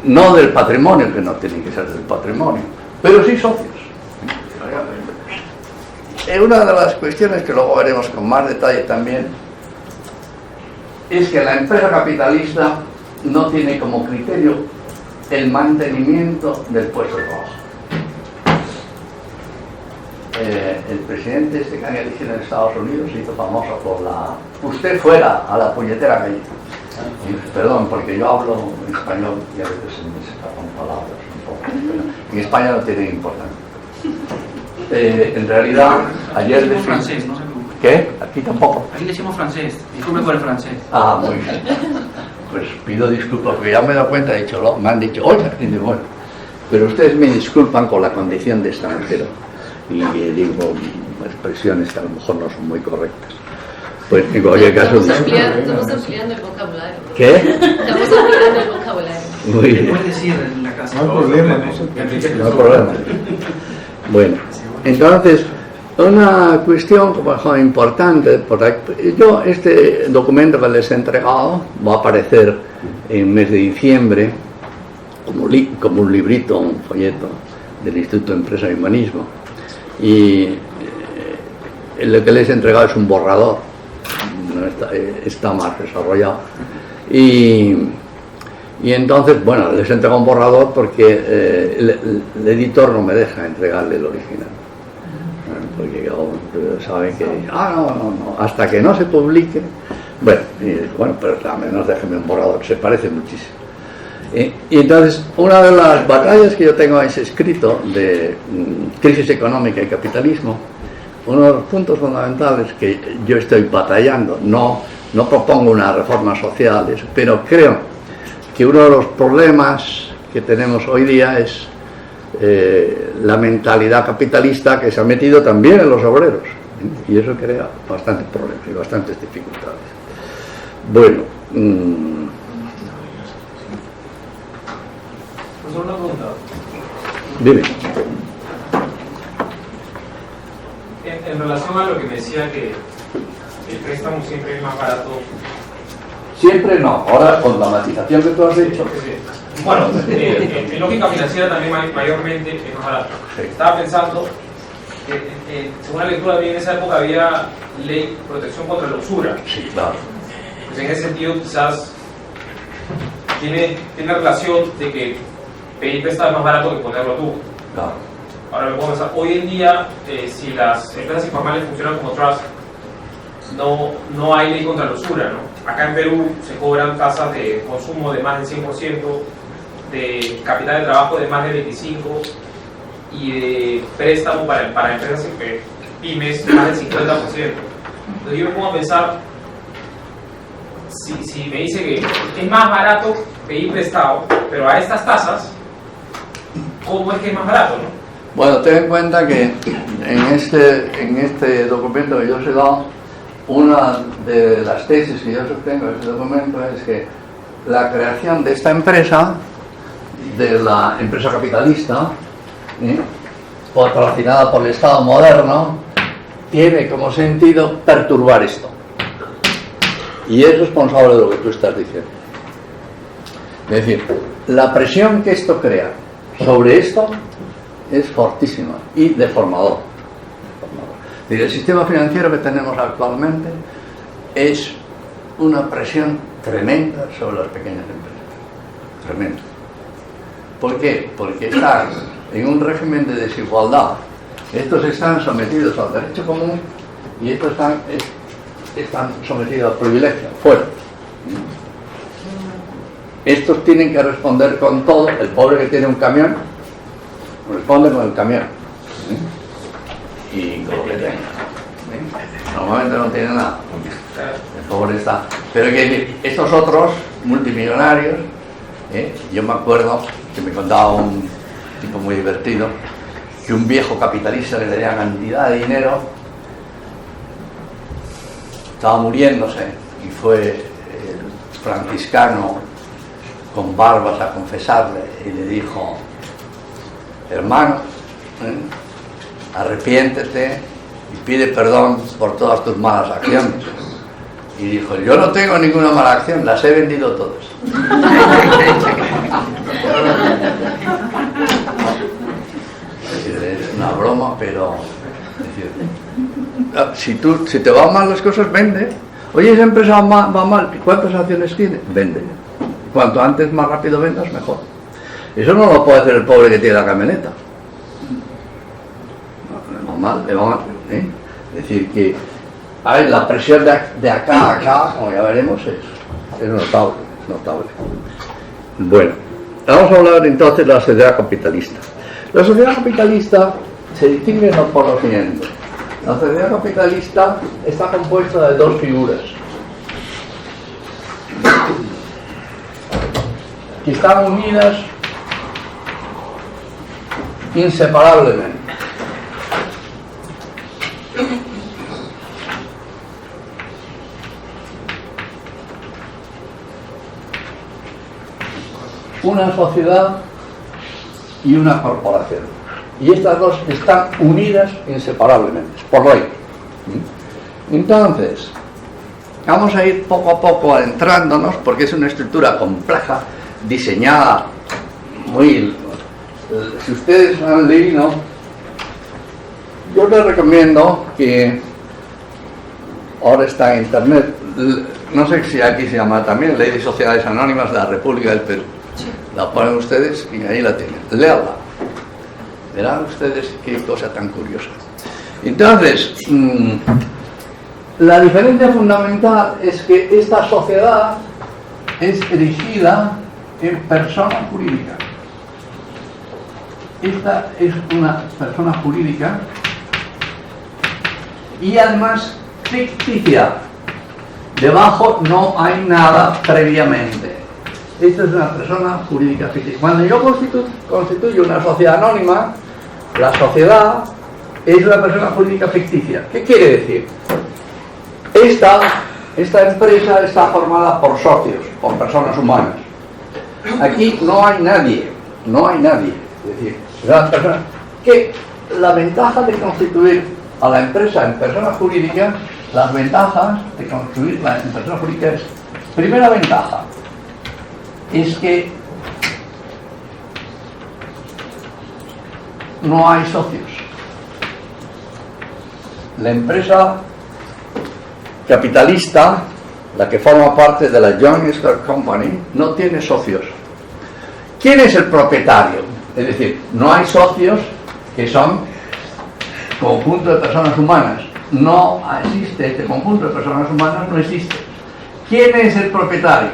S1: no del patrimonio, que no tiene que ser del patrimonio, pero sí socios. Una de las cuestiones que luego veremos con más detalle también es que la empresa capitalista no tiene como criterio el mantenimiento del puesto de trabajo. El presidente que han elegido en Estados Unidos se hizo famoso por la usted fuera a la puñetera calle. Perdón, porque yo hablo en español y a veces se me escapan palabras un poco, pero en España no tiene importancia. En realidad, ayer
S4: decimos francés, no sé cómo.
S1: ¿Qué? Aquí tampoco.
S4: Aquí decimos francés, disculpe por el francés.
S1: Ah, muy bien. Pues pido disculpas porque ya me he dado cuenta, me han dicho, oye, y digo, bueno, pero ustedes me disculpan con la condición de extranjero. Y digo expresiones que a lo mejor no son muy correctas. Pues en cualquier caso...
S8: Estamos ampliando el vocabulario.
S1: ¿Qué?
S8: Estamos ampliando el vocabulario.
S1: Muy bien.
S4: Puedes decir en la casa.
S9: No hay problema.
S1: No hay problema. Bueno, entonces, una cuestión como importante, yo este documento que les he entregado va a aparecer en el mes de diciembre como un librito, un folleto del Instituto de Empresa y Humanismo. Y lo que les he entregado es un borrador, no está más desarrollado. Y entonces, bueno, les he entregado un borrador porque el editor no me deja entregarle el original. Porque saben que, no, hasta que no se publique, bueno, pero al menos déjenme un borrador, que se parece muchísimo. Y entonces, una de las batallas que yo tengo ahí escrito de crisis económica y capitalismo, uno de los puntos fundamentales que yo estoy batallando, no propongo una reforma social, pero creo que uno de los problemas que tenemos hoy día es la mentalidad capitalista que se ha metido también en los obreros, y eso crea bastantes problemas y bastantes dificultades. Bueno,
S3: Una pregunta.
S1: dime.
S3: En relación a lo que me decía que el préstamo siempre es más barato.
S1: Siempre no, ahora con la matización que tú has dicho.
S3: Bueno, en lógica financiera también mayormente es más barato.
S1: Sí.
S3: Estaba pensando que según la lectura en esa época había ley de protección contra la usura.
S1: Sí, claro.
S3: Pues en ese sentido quizás tiene relación de que pedir prestado es más barato que ponerlo tú.
S1: Claro.
S3: Ahora me puedo pensar, hoy en día, si las empresas informales funcionan como trust, no hay ley contra la usura, ¿no? Acá en Perú se cobran tasas de consumo de más del 100%, de capital de trabajo de más del 25% y de préstamo para empresas pymes más del 50%. Entonces yo me pongo a pensar, si me dice que es más barato pedir prestado, pero a estas tasas, ¿cómo es que es más barato, no?
S1: Bueno, ten en cuenta que en este documento que yo os he dado, una de las tesis que yo sostengo en este documento es que la creación de esta empresa, de la empresa capitalista, patrocinada por el Estado moderno, tiene como sentido perturbar esto. Y es responsable de lo que tú estás diciendo. Es decir, la presión que esto crea sobre esto es fortísima y deformador. El sistema financiero que tenemos actualmente es una presión tremenda sobre las pequeñas empresas. Tremenda. ¿Por qué? Porque están en un régimen de desigualdad Estos están sometidos al derecho común y estos están sometidos al privilegio, fuera. Estos tienen que responder con todo. El pobre que tiene un camión responde con el camión y con lo que tenga. Normalmente no tiene nada. El pobre está. Pero que estos otros multimillonarios, yo me acuerdo que me contaba un tipo muy divertido que un viejo capitalista que tenía cantidad de dinero estaba muriéndose y fue el franciscano con barbas a confesarle y le dijo: hermano, arrepiéntete y pide perdón por todas tus malas acciones. Y dijo: yo no tengo ninguna mala acción, las he vendido todas. Es una broma, pero si te van mal las cosas, vende. Oye, esa empresa va mal, ¿cuántas acciones tiene? Vende. Cuanto antes más rápido vendas, mejor. Eso no lo puede hacer el pobre que tiene la camioneta. Le va mal, ¿eh? Es decir, que a ver, la presión de acá a acá, como ya veremos, es notable, notable. Bueno, vamos a hablar entonces de la sociedad capitalista. La sociedad capitalista se distingue por lo siguiente. La sociedad capitalista está compuesta de dos figuras que están unidas inseparablemente. Una sociedad y una corporación. Y estas dos están unidas inseparablemente, por ley. Entonces, vamos a ir poco a poco adentrándonos, porque es una estructura compleja, diseñada muy... Si ustedes han leído, yo les recomiendo que ahora está en internet, no sé si aquí se llama también Ley de Sociedades Anónimas de la República del Perú. La ponen ustedes y ahí la tienen. Léanla. Verán ustedes qué cosa tan curiosa. Entonces, la diferencia fundamental es que esta sociedad es erigida en persona jurídica. Esta es una persona jurídica y además ficticia. Debajo no hay nada previamente. Esta es una persona jurídica ficticia. Cuando yo constituyo una sociedad anónima, la sociedad es una persona jurídica ficticia. ¿Qué quiere decir? Esta empresa está formada por socios, por personas humanas. Aquí no hay nadie. Es decir, es una persona que la ventaja de constituir a la empresa en persona jurídica, las ventajas de constituirla en persona jurídica es, primera ventaja, es que no hay socios. La empresa capitalista, la que forma parte de la Joint Stock Company, no tiene socios. ¿Quién es el propietario? Es decir, no hay socios que son conjunto de personas humanas. No existe este conjunto de personas humanas, no existe. ¿Quién es el propietario?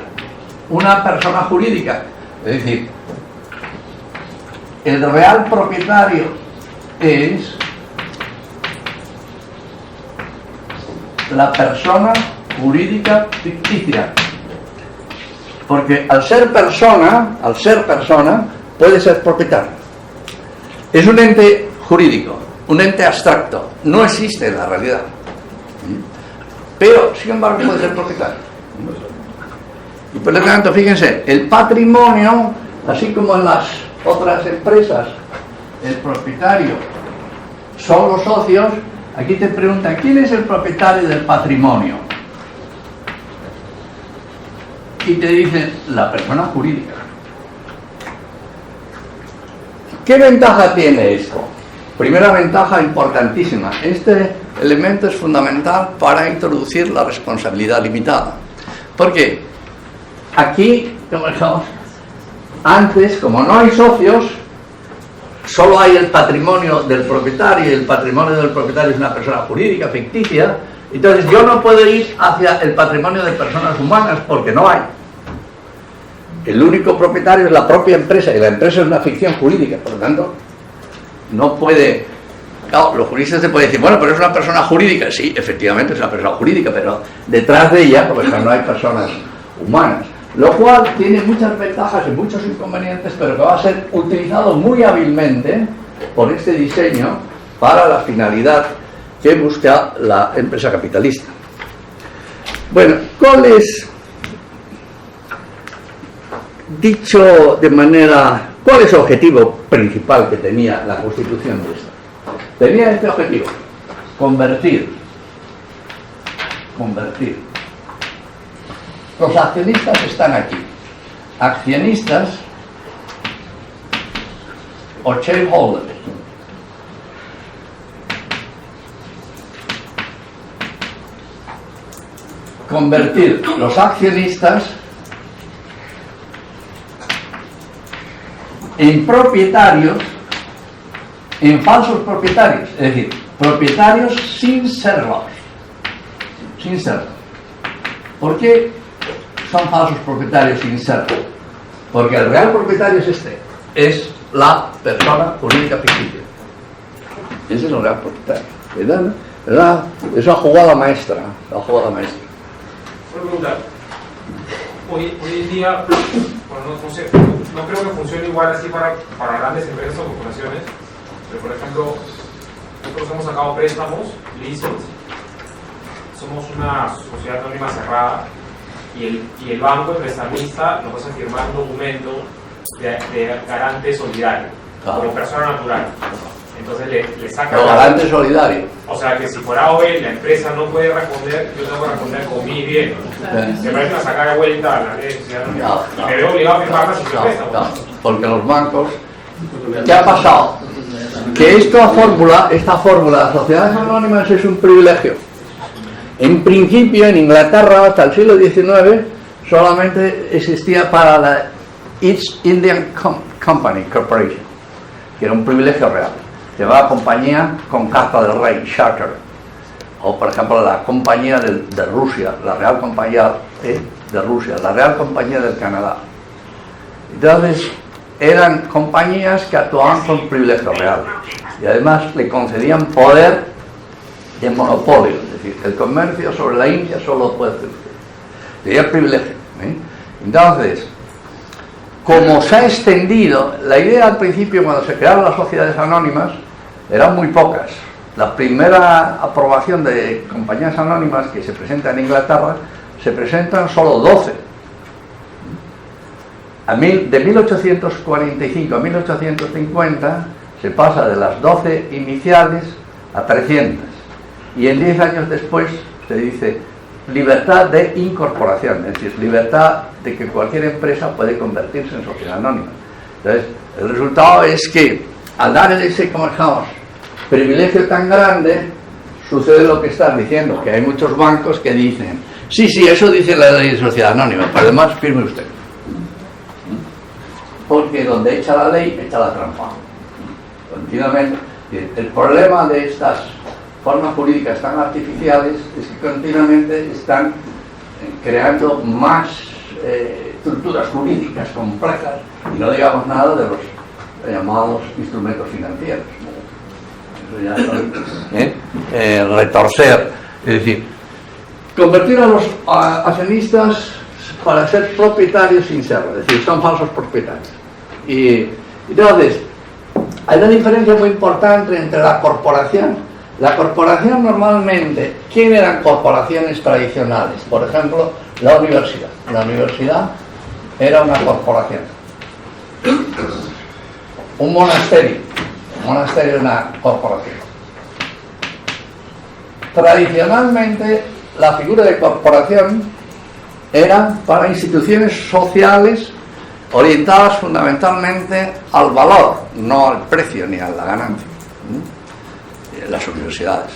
S1: Una persona jurídica. Es decir, el real propietario es la persona jurídica ficticia. Porque al ser persona, puede ser propietario. Es un ente jurídico, un ente abstracto, no existe en la realidad. Pero, sin embargo, puede ser propietario. Y por lo tanto, fíjense, el patrimonio, así como en las otras empresas, el propietario son los socios. Aquí te preguntan, ¿quién es el propietario del patrimonio? Y te dicen, la persona jurídica. ¿Qué ventaja tiene esto? Primera ventaja importantísima. Este elemento es fundamental para introducir la responsabilidad limitada. ¿Por qué? Aquí, como dijimos, antes, como no hay socios, solo hay el patrimonio del propietario y el patrimonio del propietario es una persona jurídica ficticia, entonces yo no puedo ir hacia el patrimonio de personas humanas porque no hay. El único propietario es la propia empresa y la empresa es una ficción jurídica, por lo tanto no puede... Claro, los juristas te pueden decir, bueno, pero es una persona jurídica. Sí, efectivamente es una persona jurídica, pero detrás de ella, porque no hay personas humanas. Lo cual tiene muchas ventajas y muchos inconvenientes, pero que va a ser utilizado muy hábilmente por este diseño para la finalidad que busca la empresa capitalista. Bueno, ¿cuál es, dicho de manera, cuál es el objetivo principal que tenía la Constitución de esta? Tenía este objetivo: convertir. Los accionistas están aquí. Accionistas o shareholders. Convertir los accionistas en propietarios, en falsos propietarios, es decir, propietarios sin serlo. Sin serlo. ¿Por qué son falsos propietarios sin serlo? Porque el real propietario es este, es la persona jurídica ficticia. Ese es el real propietario. ¿Verdad? Es una jugada maestra. La jugada maestra.
S3: Una pregunta. Hoy en día, bueno, no creo que funcione igual así para grandes empresas o corporaciones, pero por ejemplo, nosotros hemos sacado préstamos, leases, somos una sociedad anónima cerrada y el banco, el prestamista, nos hace firmar un documento de garante solidario, como persona natural. Entonces le saca...
S1: Lo garante solidario.
S3: O sea que si fuera hoy la empresa no puede responder, yo tengo que responder con mi bien. Se parece una sacada de vuelta a la ley de sociedad anónima. Y me veo obligado a firmarla si se presta.
S1: Porque los bancos... ¿Qué ha pasado? Que esta fórmula de sociedades anónimas es un privilegio. En principio, en Inglaterra, hasta el siglo XIX, solamente existía para la East Indian Company Corporation, que era un privilegio real. Llevaba compañía con carta del rey, charter. O, por ejemplo, la compañía de Rusia, la Real Compañía de Rusia, la Real Compañía del Canadá. Entonces, eran compañías que actuaban con privilegio real. Y además le concedían poder de monopolio. Es decir, el comercio sobre la India solo puede hacer usted. Sería privilegio. Entonces, como se ha extendido, la idea al principio cuando se crearon las sociedades anónimas eran muy pocas. La primera aprobación de compañías anónimas que se presenta en Inglaterra, se presentan solo 12. De 1845 a 1850 se pasa de las 12 iniciales a 300. Y en 10 años después se dice libertad de incorporación, es decir, libertad de que cualquier empresa puede convertirse en sociedad anónima. Entonces, el resultado es que al dar ese, como dejamos, privilegio tan grande, sucede lo que estás diciendo, que hay muchos bancos que dicen, sí, eso dice la ley de sociedad anónima, pero además firme usted. Porque donde echa la ley, echa la trampa. Continuamente. El problema de estas formas jurídicas tan artificiales es que continuamente están creando más estructuras jurídicas complejas y no digamos nada de los llamados instrumentos financieros. Eso ya es retorcer, es decir, convertir a los accionistas para ser propietarios sin serlo, es decir, son falsos propietarios. Y entonces, hay una diferencia muy importante entre la corporación. La corporación normalmente, ¿quién eran corporaciones tradicionales? Por ejemplo, la universidad. La universidad era una corporación. Un monasterio era una corporación. Tradicionalmente, la figura de corporación era para instituciones sociales orientadas fundamentalmente al valor, no al precio ni a la ganancia. Las universidades.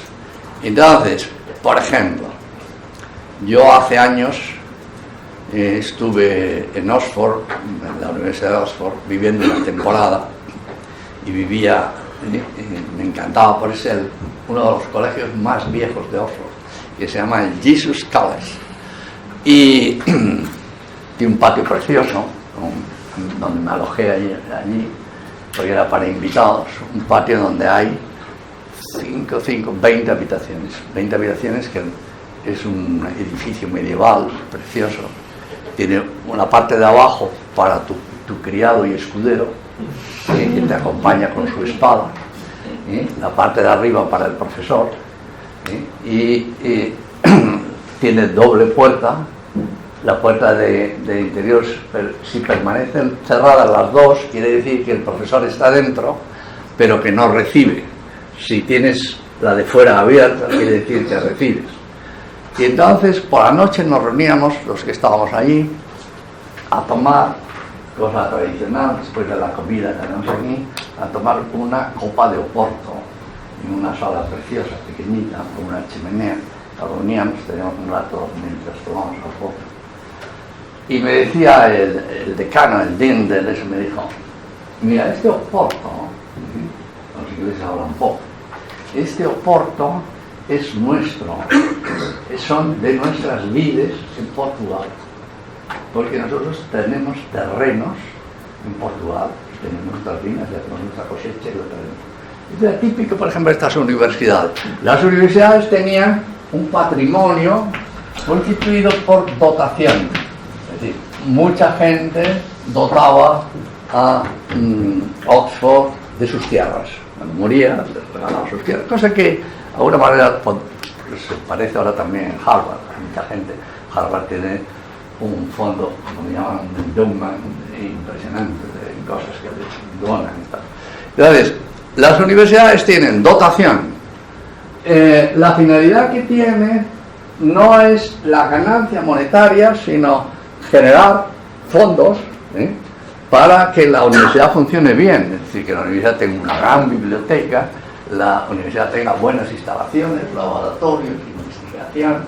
S1: Entonces, por ejemplo, yo hace años estuve en Oxford, en la Universidad de Oxford, viviendo una temporada, y vivía, me encantaba, por eso uno de los colegios más viejos de Oxford, que se llama el Jesus College, y tiene un patio precioso donde me alojé allí, porque era para invitados, un patio donde hay 20 habitaciones, que es un edificio medieval precioso. Tiene una parte de abajo para tu criado y escudero, que te acompaña con su espada, la parte de arriba para el profesor, y tiene doble puerta. La puerta de interior, si permanecen cerradas las dos, quiere decir que el profesor está dentro, pero que no recibe. Si tienes la de fuera abierta, quiere decir que recibes. Y entonces por la noche nos reuníamos, los que estábamos allí, a tomar, cosa tradicional, después de la comida que tenemos aquí, a tomar una copa de Oporto, en una sala preciosa, pequeñita, con una chimenea. Nos reuníamos, teníamos un rato mientras tomamos Oporto. Y me decía el decano, el dean de eso, me dijo, mira, este Oporto, los ingleses hablan poco, este Oporto es nuestro, son de nuestras vides en Portugal, porque nosotros tenemos terrenos en Portugal, tenemos nuestras viñas, hacemos nuestra cosecha y lo tenemos. Es típico, por ejemplo, de estas universidades. Las universidades tenían un patrimonio constituido por dotación, es decir, mucha gente dotaba a Oxford de sus tierras. Cuando moría, les regalaba sus tierras, cosa que de alguna manera se parece ahora también en Harvard. Mucha gente, Harvard tiene un fondo, como llaman, un endowment impresionante de cosas que les donan y tal. Entonces, las universidades tienen dotación. La finalidad que tiene no es la ganancia monetaria, sino generar fondos para que la universidad funcione bien, es decir, que la universidad tenga una gran biblioteca, la universidad tenga buenas instalaciones, laboratorios, investigación,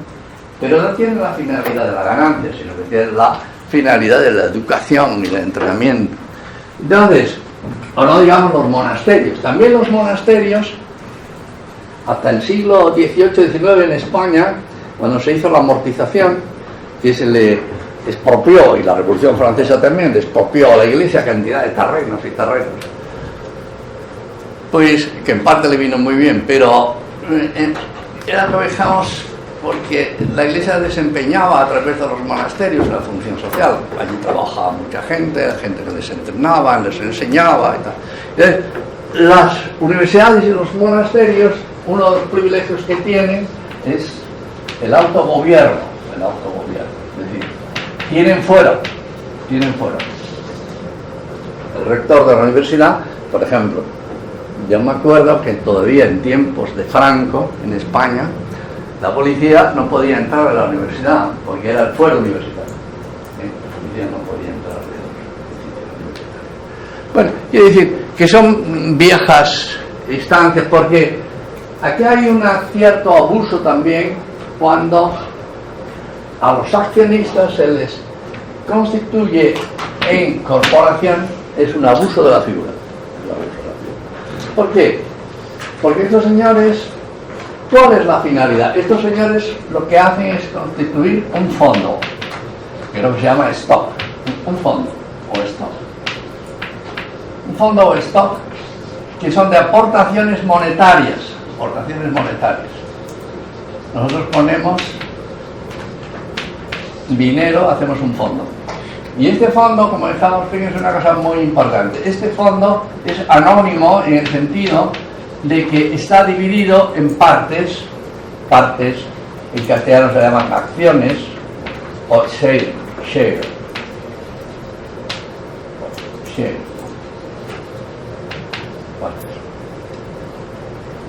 S1: pero no tiene la finalidad de la ganancia, sino que tiene la finalidad de la educación y el entrenamiento. Entonces, o no digamos los monasterios, también los monasterios, hasta el siglo XVIII-XIX en España, cuando se hizo la amortización, que se le expropió, y la Revolución Francesa también le expropió a la Iglesia cantidad de terrenos, pues que en parte le vino muy bien, pero era lo que dejamos porque la Iglesia desempeñaba a través de los monasterios la función social. Allí trabajaba mucha gente que les entrenaba, les enseñaba y tal. Entonces, las universidades y los monasterios, uno de los privilegios que tienen es el autogobierno, es decir, tienen fuero. El rector de la universidad, por ejemplo, yo me acuerdo que todavía en tiempos de Franco, en España, la policía no podía entrar a la universidad porque era el fuero universitario. La policía no podía entrar a la universidad. Bueno, quiero decir que son viejas instancias, porque aquí hay un cierto abuso también cuando a los accionistas se les constituye en corporación. Es un abuso de la figura. ¿Por qué? Porque estos señores, ¿cuál es la finalidad? Estos señores lo que hacen es constituir un fondo, que es lo que se llama stock, un fondo o stock. Un fondo o stock que son de aportaciones monetarias. Nosotros ponemos dinero, hacemos un fondo. Y este fondo, como estamos viendo, es una cosa muy importante. Este fondo es anónimo en el sentido de que está dividido en partes, en castellano se llaman acciones, o share.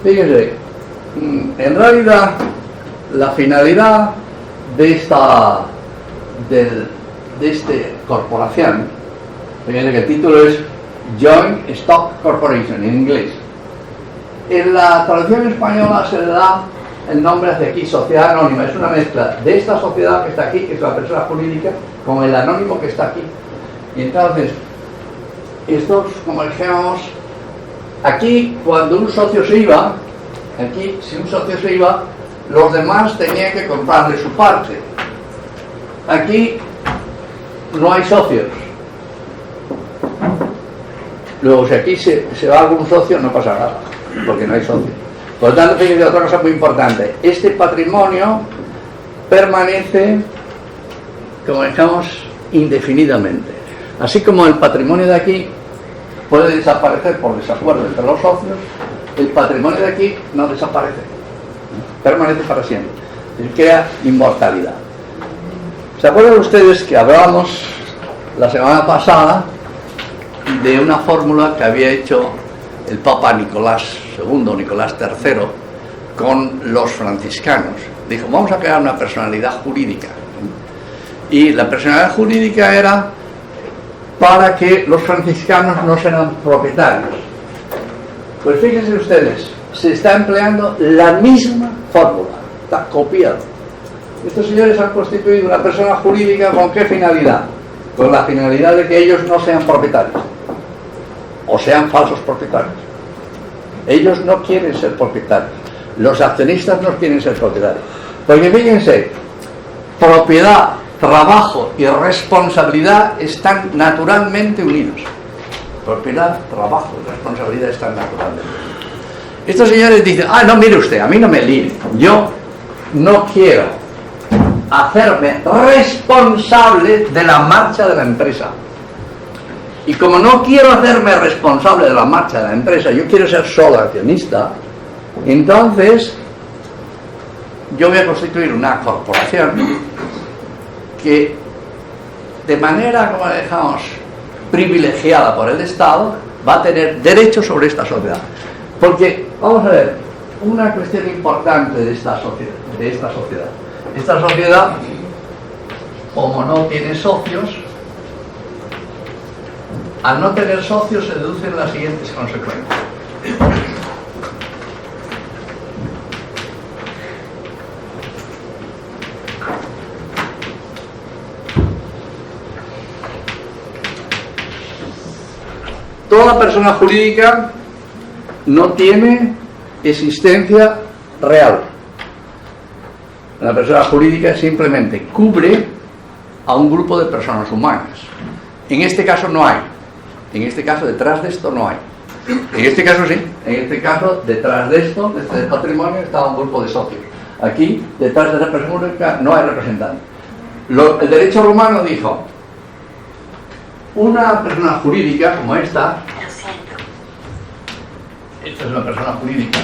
S1: Fíjense, en realidad la finalidad de esta corporación, fíjense que el título es Joint Stock Corporation en inglés. En la traducción española se le da el nombre hacia aquí, sociedad anónima. Es una mezcla de esta sociedad que está aquí, que es la persona jurídica, con el anónimo que está aquí. Y entonces, estos, como dijimos, Aquí, cuando un socio se iba, aquí, si un socio se iba, los demás tenían que comprarle su parte. Aquí no hay socios. Luego, si aquí se va algún socio, no pasa nada, porque no hay socios. Por lo tanto, fíjense otra cosa muy importante. Este patrimonio permanece, como decíamos, indefinidamente. Así como el patrimonio de aquí puede desaparecer por desacuerdo entre los socios, el patrimonio de aquí no desaparece, permanece para siempre. Él crea inmortalidad. ¿Se acuerdan ustedes que hablábamos la semana pasada de una fórmula que había hecho el Papa Nicolás II, Nicolás III, con los franciscanos? Dijo, vamos a crear una personalidad jurídica. Y la personalidad jurídica era para que los franciscanos no sean propietarios. Pues fíjense ustedes, se está empleando la misma fórmula, está copiado. Estos señores han constituido una persona jurídica ¿con qué finalidad? Con la finalidad de que ellos no sean propietarios, o sean falsos propietarios. Ellos no quieren ser propietarios, los accionistas no quieren ser propietarios. Porque fíjense, propiedad, trabajo y responsabilidad están naturalmente unidos. Propiedad, trabajo y responsabilidad están naturalmente unidos. Estos señores dicen, no, mire usted, a mí no me líe, yo no quiero hacerme responsable de la marcha de la empresa. Y como no quiero hacerme responsable de la marcha de la empresa, yo quiero ser solo accionista, entonces yo voy a constituir una corporación que, de manera, como dejamos, privilegiada por el Estado, va a tener derechos sobre esta sociedad. Porque, vamos a ver, una cuestión importante de esta sociedad. Esta sociedad, como no tiene socios, al no tener socios se deducen las siguientes consecuencias. Toda persona jurídica no tiene existencia real. La persona jurídica simplemente cubre a un grupo de personas humanas. En este caso no hay. En este caso, detrás de esto no hay. En este caso sí. En este caso, detrás de esto, de este patrimonio, está un grupo de socios. Aquí, detrás de esa persona jurídica, no hay representante. El derecho romano dijo, una persona jurídica como esta es una persona jurídica,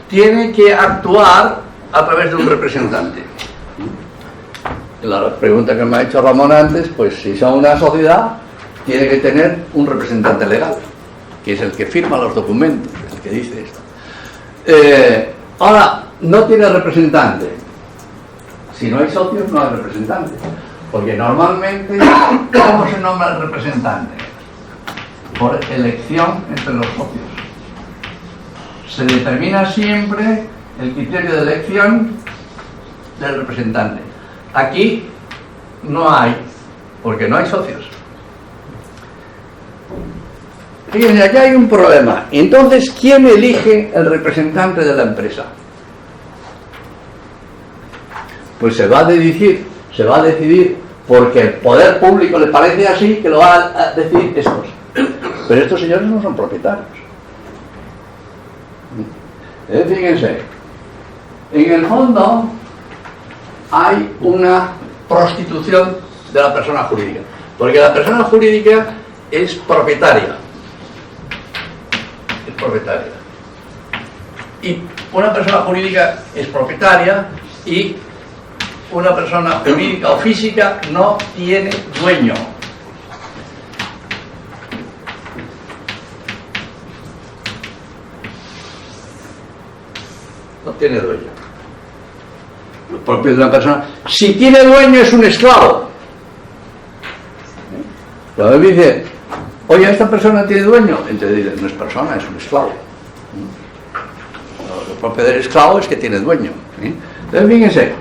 S1: tiene que actuar a través de un representante. La pregunta que me ha hecho Ramón antes, pues si son una sociedad, tiene que tener un representante legal, que es el que firma los documentos, el que dice esto. Ahora, no tiene representante. Si no hay socios, no hay representante. Porque normalmente, ¿cómo se nombra el representante? Por elección entre los socios. Se determina siempre el criterio de elección del representante. Aquí no hay, porque no hay socios. Fíjense, aquí hay un problema. Entonces, ¿quién elige el representante de la empresa? Pues se va a decidir porque el poder público le parece así, que lo va a decidir estos. Pero estos señores no son propietarios. Fíjense, en el fondo hay una prostitución de la persona jurídica, porque la persona jurídica es propietaria. Es propietaria. Y una persona jurídica es propietaria y una persona jurídica o física no tiene dueño. No tiene dueño. Lo propio de una persona, si tiene dueño, es un esclavo. Cuando me dice, oye, esta persona tiene dueño, entonces dice, no es persona, es un esclavo. Lo propio del esclavo es que tiene dueño. Entonces, fíjense,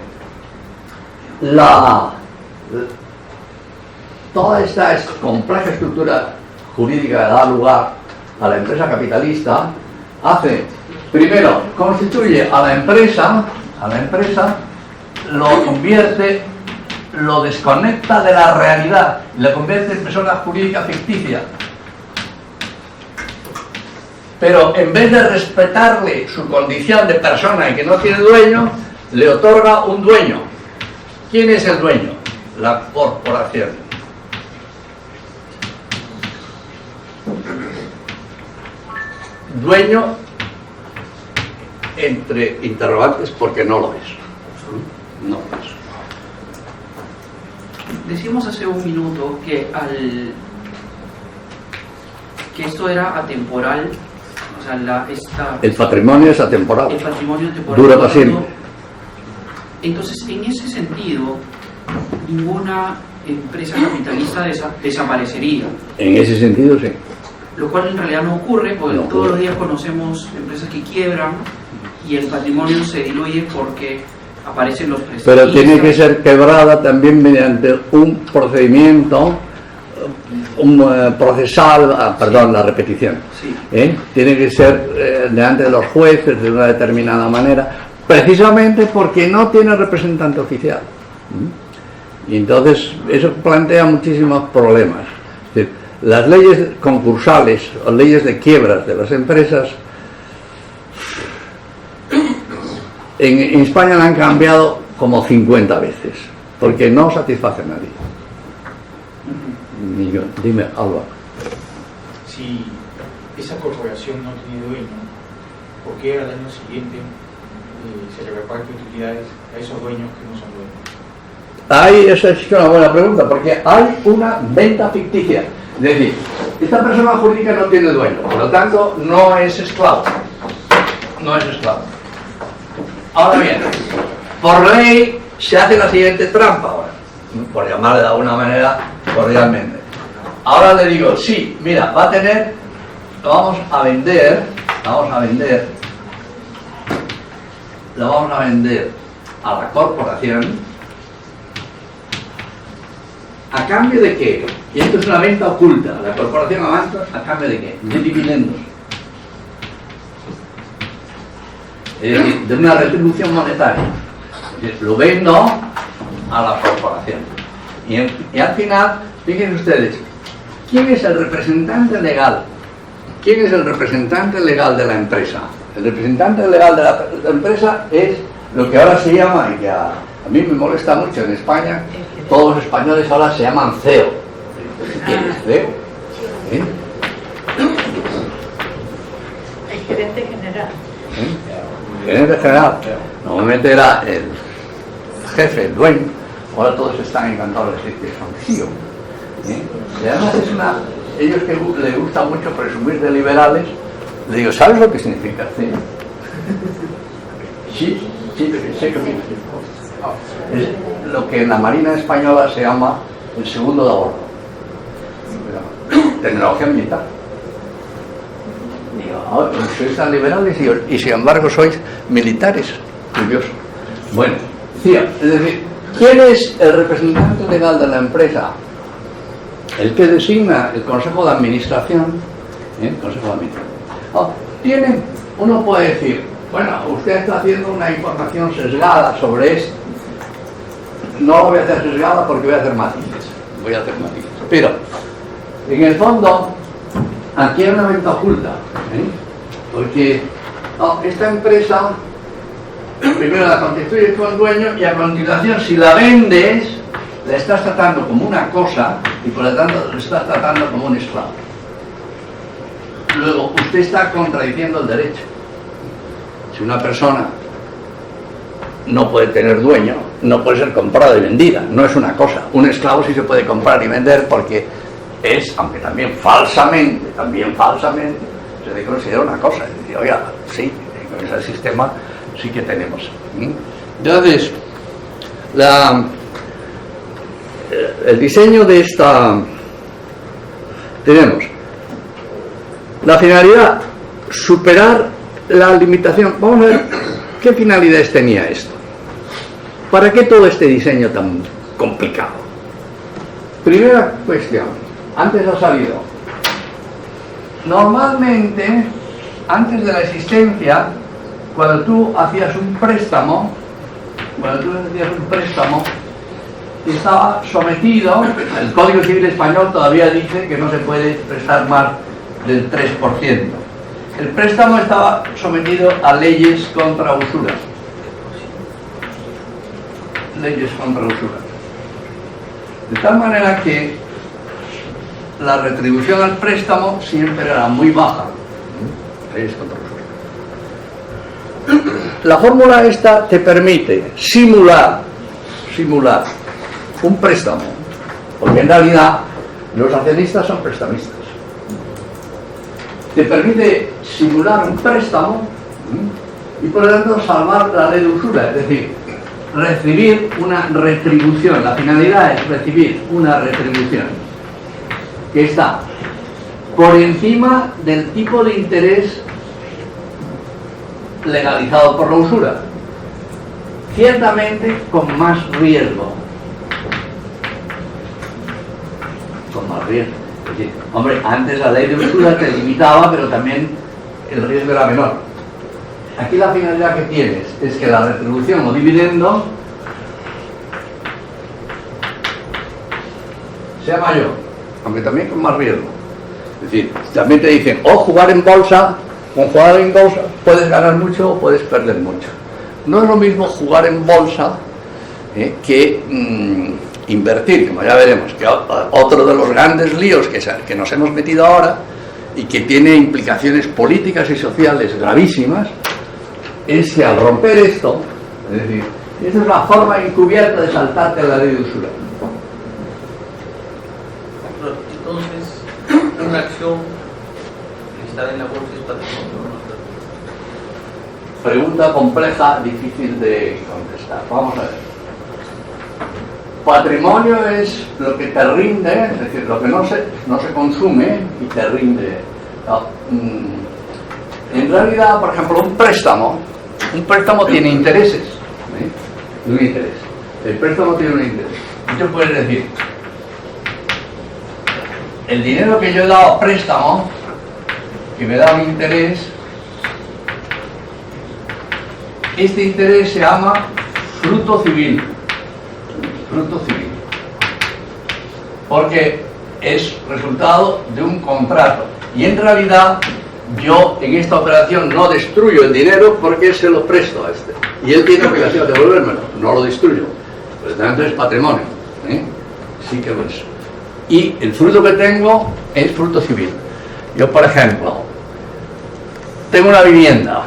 S1: toda esta compleja estructura jurídica que da lugar a la empresa capitalista hace, primero, constituye a la empresa, lo convierte, lo desconecta de la realidad, lo convierte en persona jurídica ficticia. Pero en vez de respetarle su condición de persona y que no tiene dueño, le otorga un dueño. ¿Quién es el dueño? La corporación. Dueño entre interrogantes porque no lo es. No lo es.
S4: Decimos hace un minuto que esto era atemporal, o sea,
S1: el patrimonio es atemporal.
S4: El patrimonio atemporal.
S1: Dura para siempre.
S4: Entonces, en ese sentido, ninguna empresa capitalista desaparecería.
S1: En ese sentido, sí.
S4: Lo cual en realidad no ocurre, porque
S1: No
S4: todos
S1: ocurre.
S4: los días conocemos empresas que quiebran y el patrimonio se diluye porque aparecen los prestatistas.
S1: Pero tiene que ser quebrada también mediante un procedimiento procesal, perdón, la repetición.
S4: Sí.
S1: Tiene que ser delante de los jueces de una determinada manera, precisamente porque no tiene representante oficial. Y entonces eso plantea muchísimos problemas. Es decir, las leyes concursales o leyes de quiebras de las empresas en España la han cambiado como 50 veces, porque no satisface a nadie. Dime, Alba.
S9: Si esa corporación no tiene dueño, ¿por qué al año siguiente se le reparte utilidades a esos dueños que no son dueños?
S1: Esa es una buena pregunta, porque hay una venta ficticia. Es decir, esta persona jurídica no tiene dueño, por lo tanto no es esclavo. No es esclavo. Ahora bien, por ley se hace la siguiente trampa ahora, por llamarle de alguna manera cordialmente. Ahora le digo, sí, mira, va a tener, lo vamos a vender a la corporación. ¿A cambio de qué? Y esto es una venta oculta. La corporación avanza a cambio de qué? De dividendos. Es decir, de una retribución monetaria. Es decir, lo vendo a la corporación. Y al final, fíjense ustedes, ¿quién es el representante legal? ¿Quién es el representante legal de la empresa? El representante legal de la empresa es lo que ahora se llama, y que a mí me molesta mucho en España, todos los españoles ahora se llaman CEO. ¿Quién es CEO?
S2: El gerente general.
S1: El gerente general. Normalmente era el jefe, el dueño. Ahora todos están encantados de decir que son CEO. Y además ellos que les gusta mucho presumir de liberales, le digo, ¿sabes lo que significa CEO? Sí, sé que es lo que en la Marina Española se llama el segundo de a bordo. Tecnología militar. Digo, sois tan liberales y sin embargo sois militares. Curioso. Bueno, decía, es decir, ¿quién es el representante legal de la empresa? El que designa el Consejo de Administración. Consejo de Administración. Uno puede decir, bueno, usted está haciendo una información sesgada sobre esto. No lo voy a hacer sesgada porque voy a hacer matices. Pero, en el fondo, aquí hay una venta oculta. Porque esta empresa, primero la constituyes con dueño y a continuación, si la vendes, la estás tratando como una cosa y por lo tanto la estás tratando como un esclavo. Luego, usted está contradiciendo el derecho. Si una persona no puede tener dueño, no puede ser comprada y vendida, no es una cosa. Un esclavo sí se puede comprar y vender porque es, aunque también falsamente, se le considera una cosa. Es decir, oiga, sí, con ese sistema sí que tenemos. Entonces, el diseño de esta, tenemos la finalidad, superar la limitación. Vamos a ver qué finalidades tenía esto. ¿Para qué todo este diseño tan complicado? Primera cuestión, antes ha salido. Normalmente, antes de la existencia, cuando tú hacías un préstamo, estaba sometido, el Código Civil Español todavía dice que no se puede prestar más del 3%. El préstamo estaba sometido a leyes contra usura. Leyes contra usura. De tal manera que la retribución al préstamo siempre era muy baja. Leyes contra usura. La fórmula esta te permite simular un préstamo, porque en realidad los accionistas son prestamistas. Te permite simular un préstamo y por lo tanto salvar la ley de usura, es decir, recibir una retribución. La finalidad es recibir una retribución que está por encima del tipo de interés legalizado por la usura, ciertamente con más riesgo. Es decir, hombre, antes la ley de usura te limitaba, pero también el riesgo era menor. Aquí la finalidad que tienes es que la retribución o dividendo sea mayor, aunque también con más riesgo. Es decir, también te dicen, jugar en bolsa, con jugar en bolsa puedes ganar mucho o puedes perder mucho. No es lo mismo jugar en bolsa que invertir, como ya veremos, que otro de los grandes líos que nos hemos metido ahora y que tiene implicaciones políticas y sociales gravísimas, es que al romper esto, es decir, esta es la forma encubierta de saltarte la ley de usura.
S7: Entonces, una acción que está en la bolsa es patrimonio.
S1: Pregunta compleja, difícil de contestar. Vamos a ver. Patrimonio es lo que te rinde, es decir, lo que no se consume y te rinde. No, en realidad, por ejemplo, un préstamo tiene intereses. Un interés. El préstamo tiene un interés. Y tú puedes decir, el dinero que yo he dado a préstamo, que me da un interés, este interés se llama fruto civil. Fruto civil. Porque es resultado de un contrato. Y en realidad, yo en esta operación no destruyo el dinero porque se lo presto a este. Y él tiene obligación de devolvérmelo. No lo destruyo. Por lo tanto, es patrimonio. Sí que lo es. Y el fruto que tengo es fruto civil. Yo, por ejemplo, tengo una vivienda,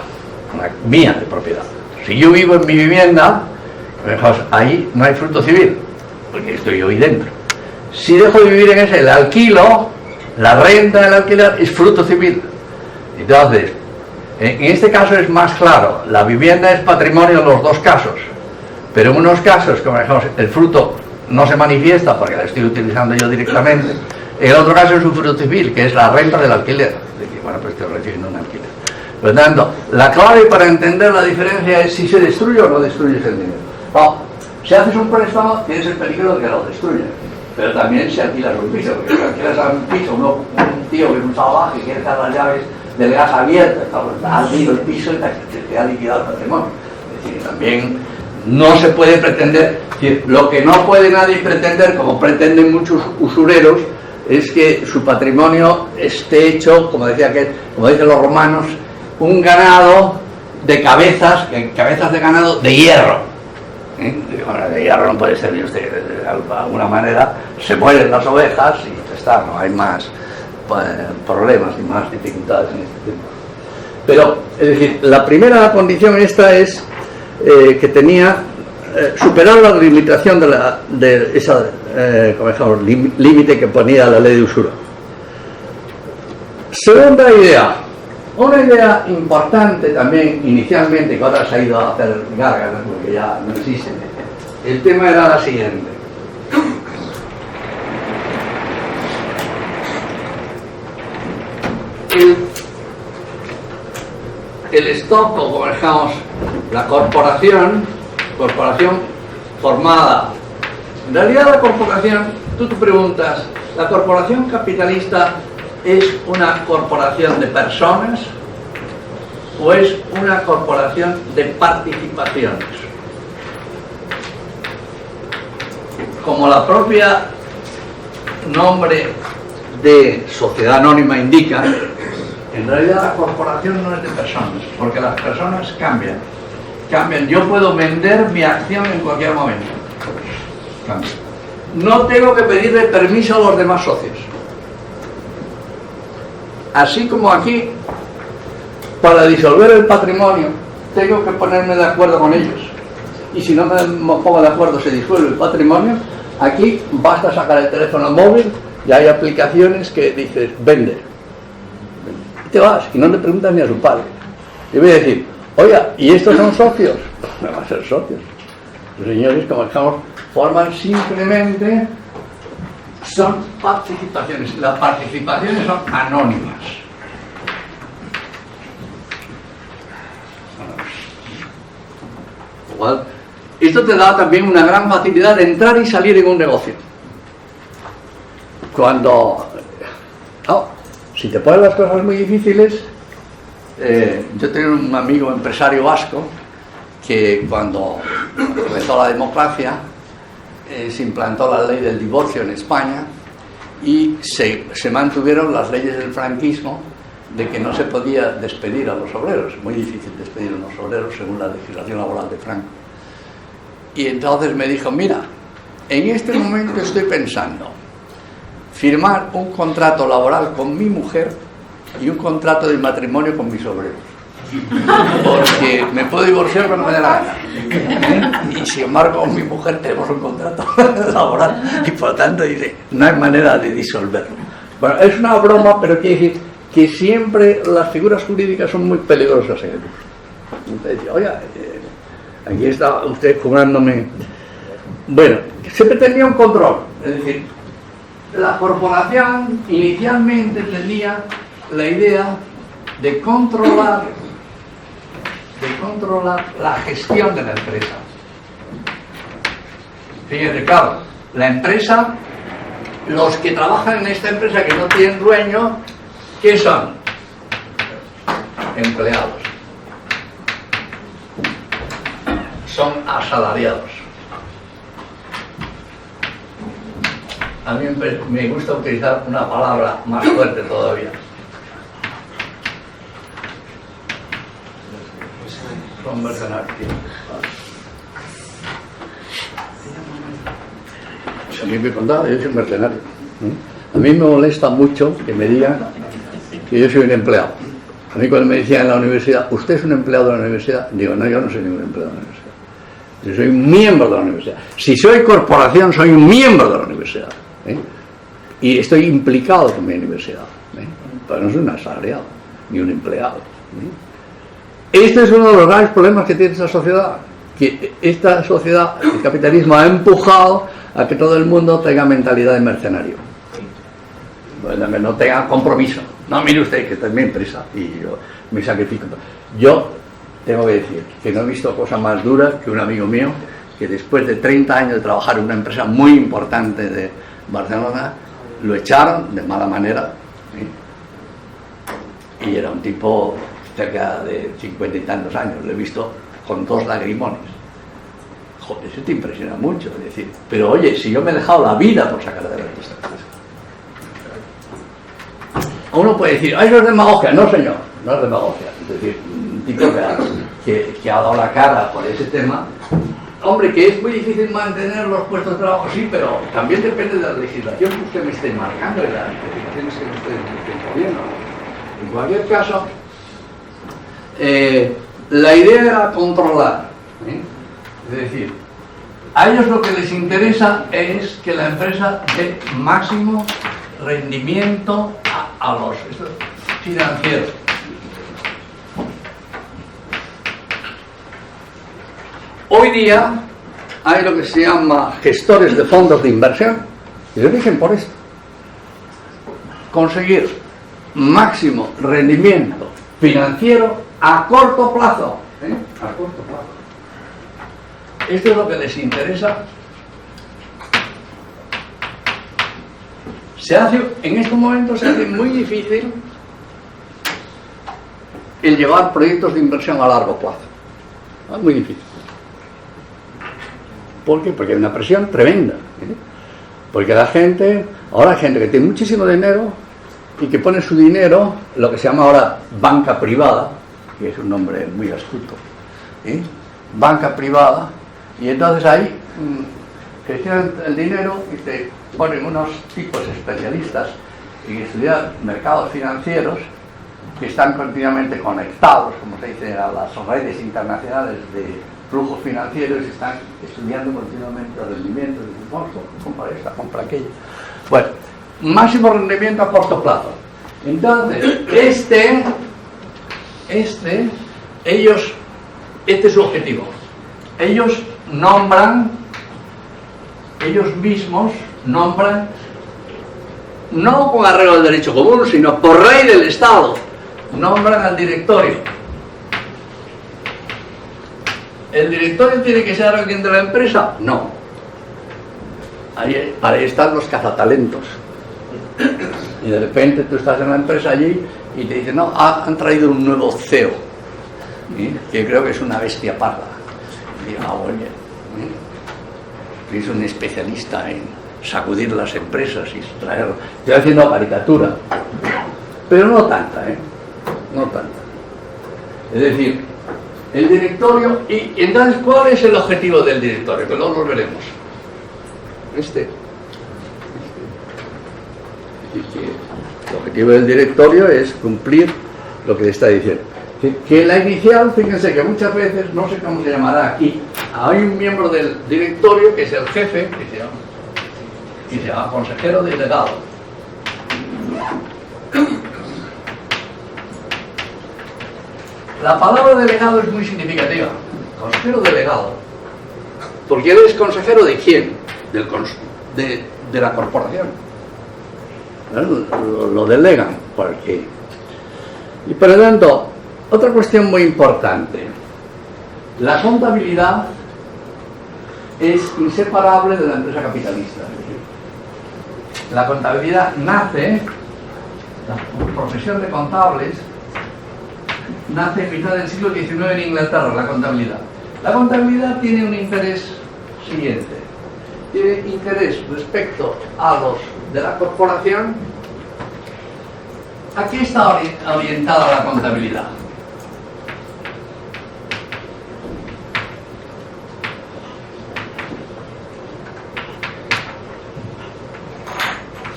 S1: una mía de propiedad. Si yo vivo en mi vivienda, ahí no hay fruto civil, porque estoy yo ahí dentro. Si dejo de vivir en ese, el alquilo, la renta del alquiler es fruto civil. Entonces, en este caso es más claro, la vivienda es patrimonio en los dos casos, pero en unos casos, como dijimos, el fruto no se manifiesta porque la estoy utilizando yo directamente. En el otro caso es un fruto civil, que es la renta del alquiler. Es decir, bueno, pues estoy recibiendo un alquiler. Por lo tanto, la clave para entender la diferencia es si se destruye o no destruyes el dinero. No, si haces un préstamo tienes el peligro de que lo destruyas, pero también si alquilas un piso, porque si alquilas a un piso, un tío que es un salvaje que quiere dejar las llaves del gas abiertas, ha alquilado el piso y te ha liquidado el patrimonio. Es decir, también no se puede pretender, es decir, lo que no puede nadie pretender, como pretenden muchos usureros, es que su patrimonio esté hecho, como dicen los romanos, un ganado de cabezas de ganado de hierro. Bueno, de hierro no puede servir usted, de alguna manera se mueren las ovejas y ya está, no hay más problemas y más dificultades en este tiempo. Pero, es decir, la primera condición esta es que tenía superar la limitación de esa límite que ponía la ley de usura. Segunda idea, una idea importante también inicialmente, que ahora se ha ido a hacer gárgaras porque ya no existe. El tema era la siguiente. El stock, o como dejamos, la corporación formada. En realidad la corporación tú te preguntas, ¿la corporación capitalista es una corporación de personas o es una corporación de participaciones? Como la propia nombre de sociedad anónima indica, en realidad la corporación no es de personas, porque las personas cambian. Yo puedo vender mi acción en cualquier momento. Cambia. No tengo que pedirle permiso a los demás socios. Así como aquí, para disolver el patrimonio, tengo que ponerme de acuerdo con ellos. Y si no me pongo de acuerdo, se disuelve el patrimonio. Aquí basta sacar el teléfono móvil y hay aplicaciones que dices, vende. Y te vas, y no le preguntas ni a su padre. Y voy a decir, oiga, ¿y estos son socios? No van a ser socios. Los señores, como dejamos, forman simplemente, son participaciones. Las participaciones son anónimas. Igual, esto te da también una gran facilidad de entrar y salir en un negocio. Cuando, si te ponen las cosas muy difíciles, yo tengo un amigo empresario vasco que cuando comenzó la democracia se implantó la ley del divorcio en España y se mantuvieron las leyes del franquismo de que no se podía despedir a los obreros. Es muy difícil despedir a los obreros según la legislación laboral de Franco. Y entonces me dijo, mira, en este momento estoy pensando firmar un contrato laboral con mi mujer y un contrato de matrimonio con mis obreros. Porque me puedo divorciar cuando me dé la gana. Y sin embargo, con mi mujer tenemos un contrato laboral y por lo tanto dice, no hay manera de disolverlo. Bueno, es una broma, pero quiere decir que siempre las figuras jurídicas son muy peligrosas en el uso. Entonces, oiga, aquí está usted cobrándome. Bueno, se pretendía un control, es decir, la corporación inicialmente tenía la idea de controlar la gestión de la empresa. Fíjate, claro, la empresa, los que trabajan en esta empresa que no tienen dueño, ¿qué son? Empleados. Son asalariados. A mí me gusta utilizar una palabra más fuerte todavía. Son mercenarios. A mí me contaba, yo soy mercenario. A mí me molesta mucho que me digan que yo soy un empleado. A mí cuando me decían en la universidad, ¿usted es un empleado de la universidad? Digo, no, yo no soy ningún empleado de la universidad. Yo soy un miembro de la universidad. Si soy corporación, soy un miembro de la universidad. Y estoy implicado con mi universidad. Pero no soy un asalariado, ni un empleado. Este es uno de los graves problemas que tiene esta sociedad. Que esta sociedad, el capitalismo, ha empujado a que todo el mundo tenga mentalidad de mercenario. Bueno, que no tenga compromiso. No, mire usted, que esta es mi empresa y yo me sacrifico. Yo tengo que decir que no he visto cosa más dura que un amigo mío que después de 30 años de trabajar en una empresa muy importante de Barcelona, lo echaron de mala manera, ¿sí? Y era un tipo cerca de 50 y tantos años, lo he visto con 2 lagrimones. Joder, eso te impresiona mucho, es decir, pero oye, si yo me he dejado la vida por sacar adelante esta empresa. Uno puede decir, eso es demagogia. No, señor, no es demagogia. Es decir, un tipo que ha dado la cara por ese tema. Hombre, que es muy difícil mantener los puestos de trabajo, sí, pero también depende de la legislación que usted me esté marcando y las legislaciones que me esté poniendo. En cualquier caso, la idea era controlar. Es decir, a ellos lo que les interesa es que la empresa dé máximo rendimiento a los financieros. Hoy día hay lo que se llama gestores de fondos de inversión y se rigen por esto. Conseguir máximo rendimiento financiero a corto plazo. A corto plazo. Esto es lo que les interesa en estos momentos se hace muy difícil el llevar proyectos de inversión a largo plazo. Es muy difícil. ¿Por qué? Porque hay una presión tremenda. Porque ahora hay gente que tiene muchísimo dinero y que pone su dinero en lo que se llama ahora banca privada, que es un nombre muy astuto, banca privada, y entonces ahí gestionan el dinero y te ponen unos tipos especialistas en estudiar mercados financieros que están continuamente conectados, como se dice, a las redes internacionales de flujos financieros y están estudiando continuamente los rendimientos, compra esta, compra aquella. Bueno, máximo rendimiento a corto plazo. Entonces, este es su objetivo. Ellos mismos nombran, no con arreglo del derecho común, sino por ley del Estado, nombran al directorio. ¿El directorio tiene que ser alguien de la empresa? No. Ahí están los cazatalentos. Y de repente tú estás en la empresa allí y te dicen, no, han traído un nuevo CEO, que creo que es una bestia parda. Y digo, oye, que es un especialista en sacudir las empresas y traerlo. Estoy haciendo caricatura, pero no tanta, no tanta. Es decir, el directorio, y entonces, ¿cuál es el objetivo del directorio? Que luego lo veremos. El objetivo del directorio es cumplir lo que le está diciendo. Que la inicial, fíjense que muchas veces, no sé cómo se llamará aquí, hay un miembro del directorio que es el jefe, que se llama consejero delegado. La palabra delegado es muy significativa. Consejero delegado. Porque él es consejero ¿de quién? De la corporación. Lo delegan. Porque... Y por lo tanto, otra cuestión muy importante. La contabilidad es inseparable de la empresa capitalista. La contabilidad nace, la profesión de contables, nace en mitad del siglo XIX en Inglaterra, la contabilidad. La contabilidad tiene un interés siguiente. Tiene interés respecto a los de la corporación. ¿A qué está orientada la contabilidad?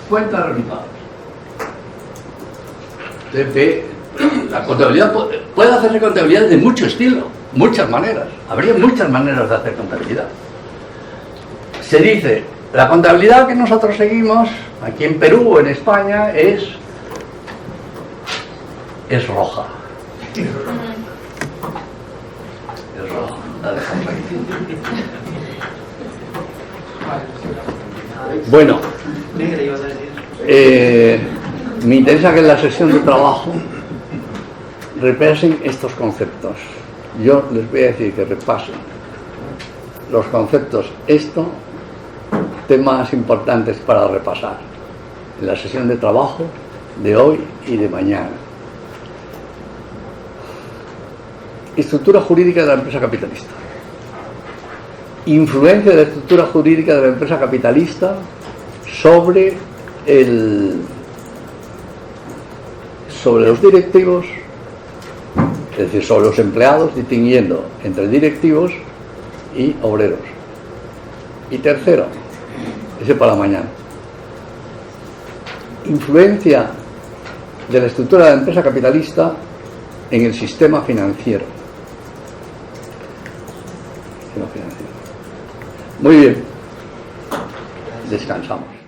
S1: Cuenta de resultados. La contabilidad puede hacerse contabilidad de mucho estilo, muchas maneras. Habría muchas maneras de hacer contabilidad. Se dice, la contabilidad que nosotros seguimos aquí en Perú o en España es roja. Es roja. La dejamos aquí. Bueno, me interesa que en la sesión de trabajo repasen estos conceptos. Yo les voy a decir que repasen los conceptos, temas importantes para repasar en la sesión de trabajo de hoy y de mañana. Estructura jurídica de la empresa capitalista. Influencia de la estructura jurídica de la empresa capitalista sobre los directivos, es decir, sobre los empleados, distinguiendo entre directivos y obreros. Y tercero, ese para mañana, influencia de la estructura de la empresa capitalista en el sistema financiero. Muy bien, descansamos.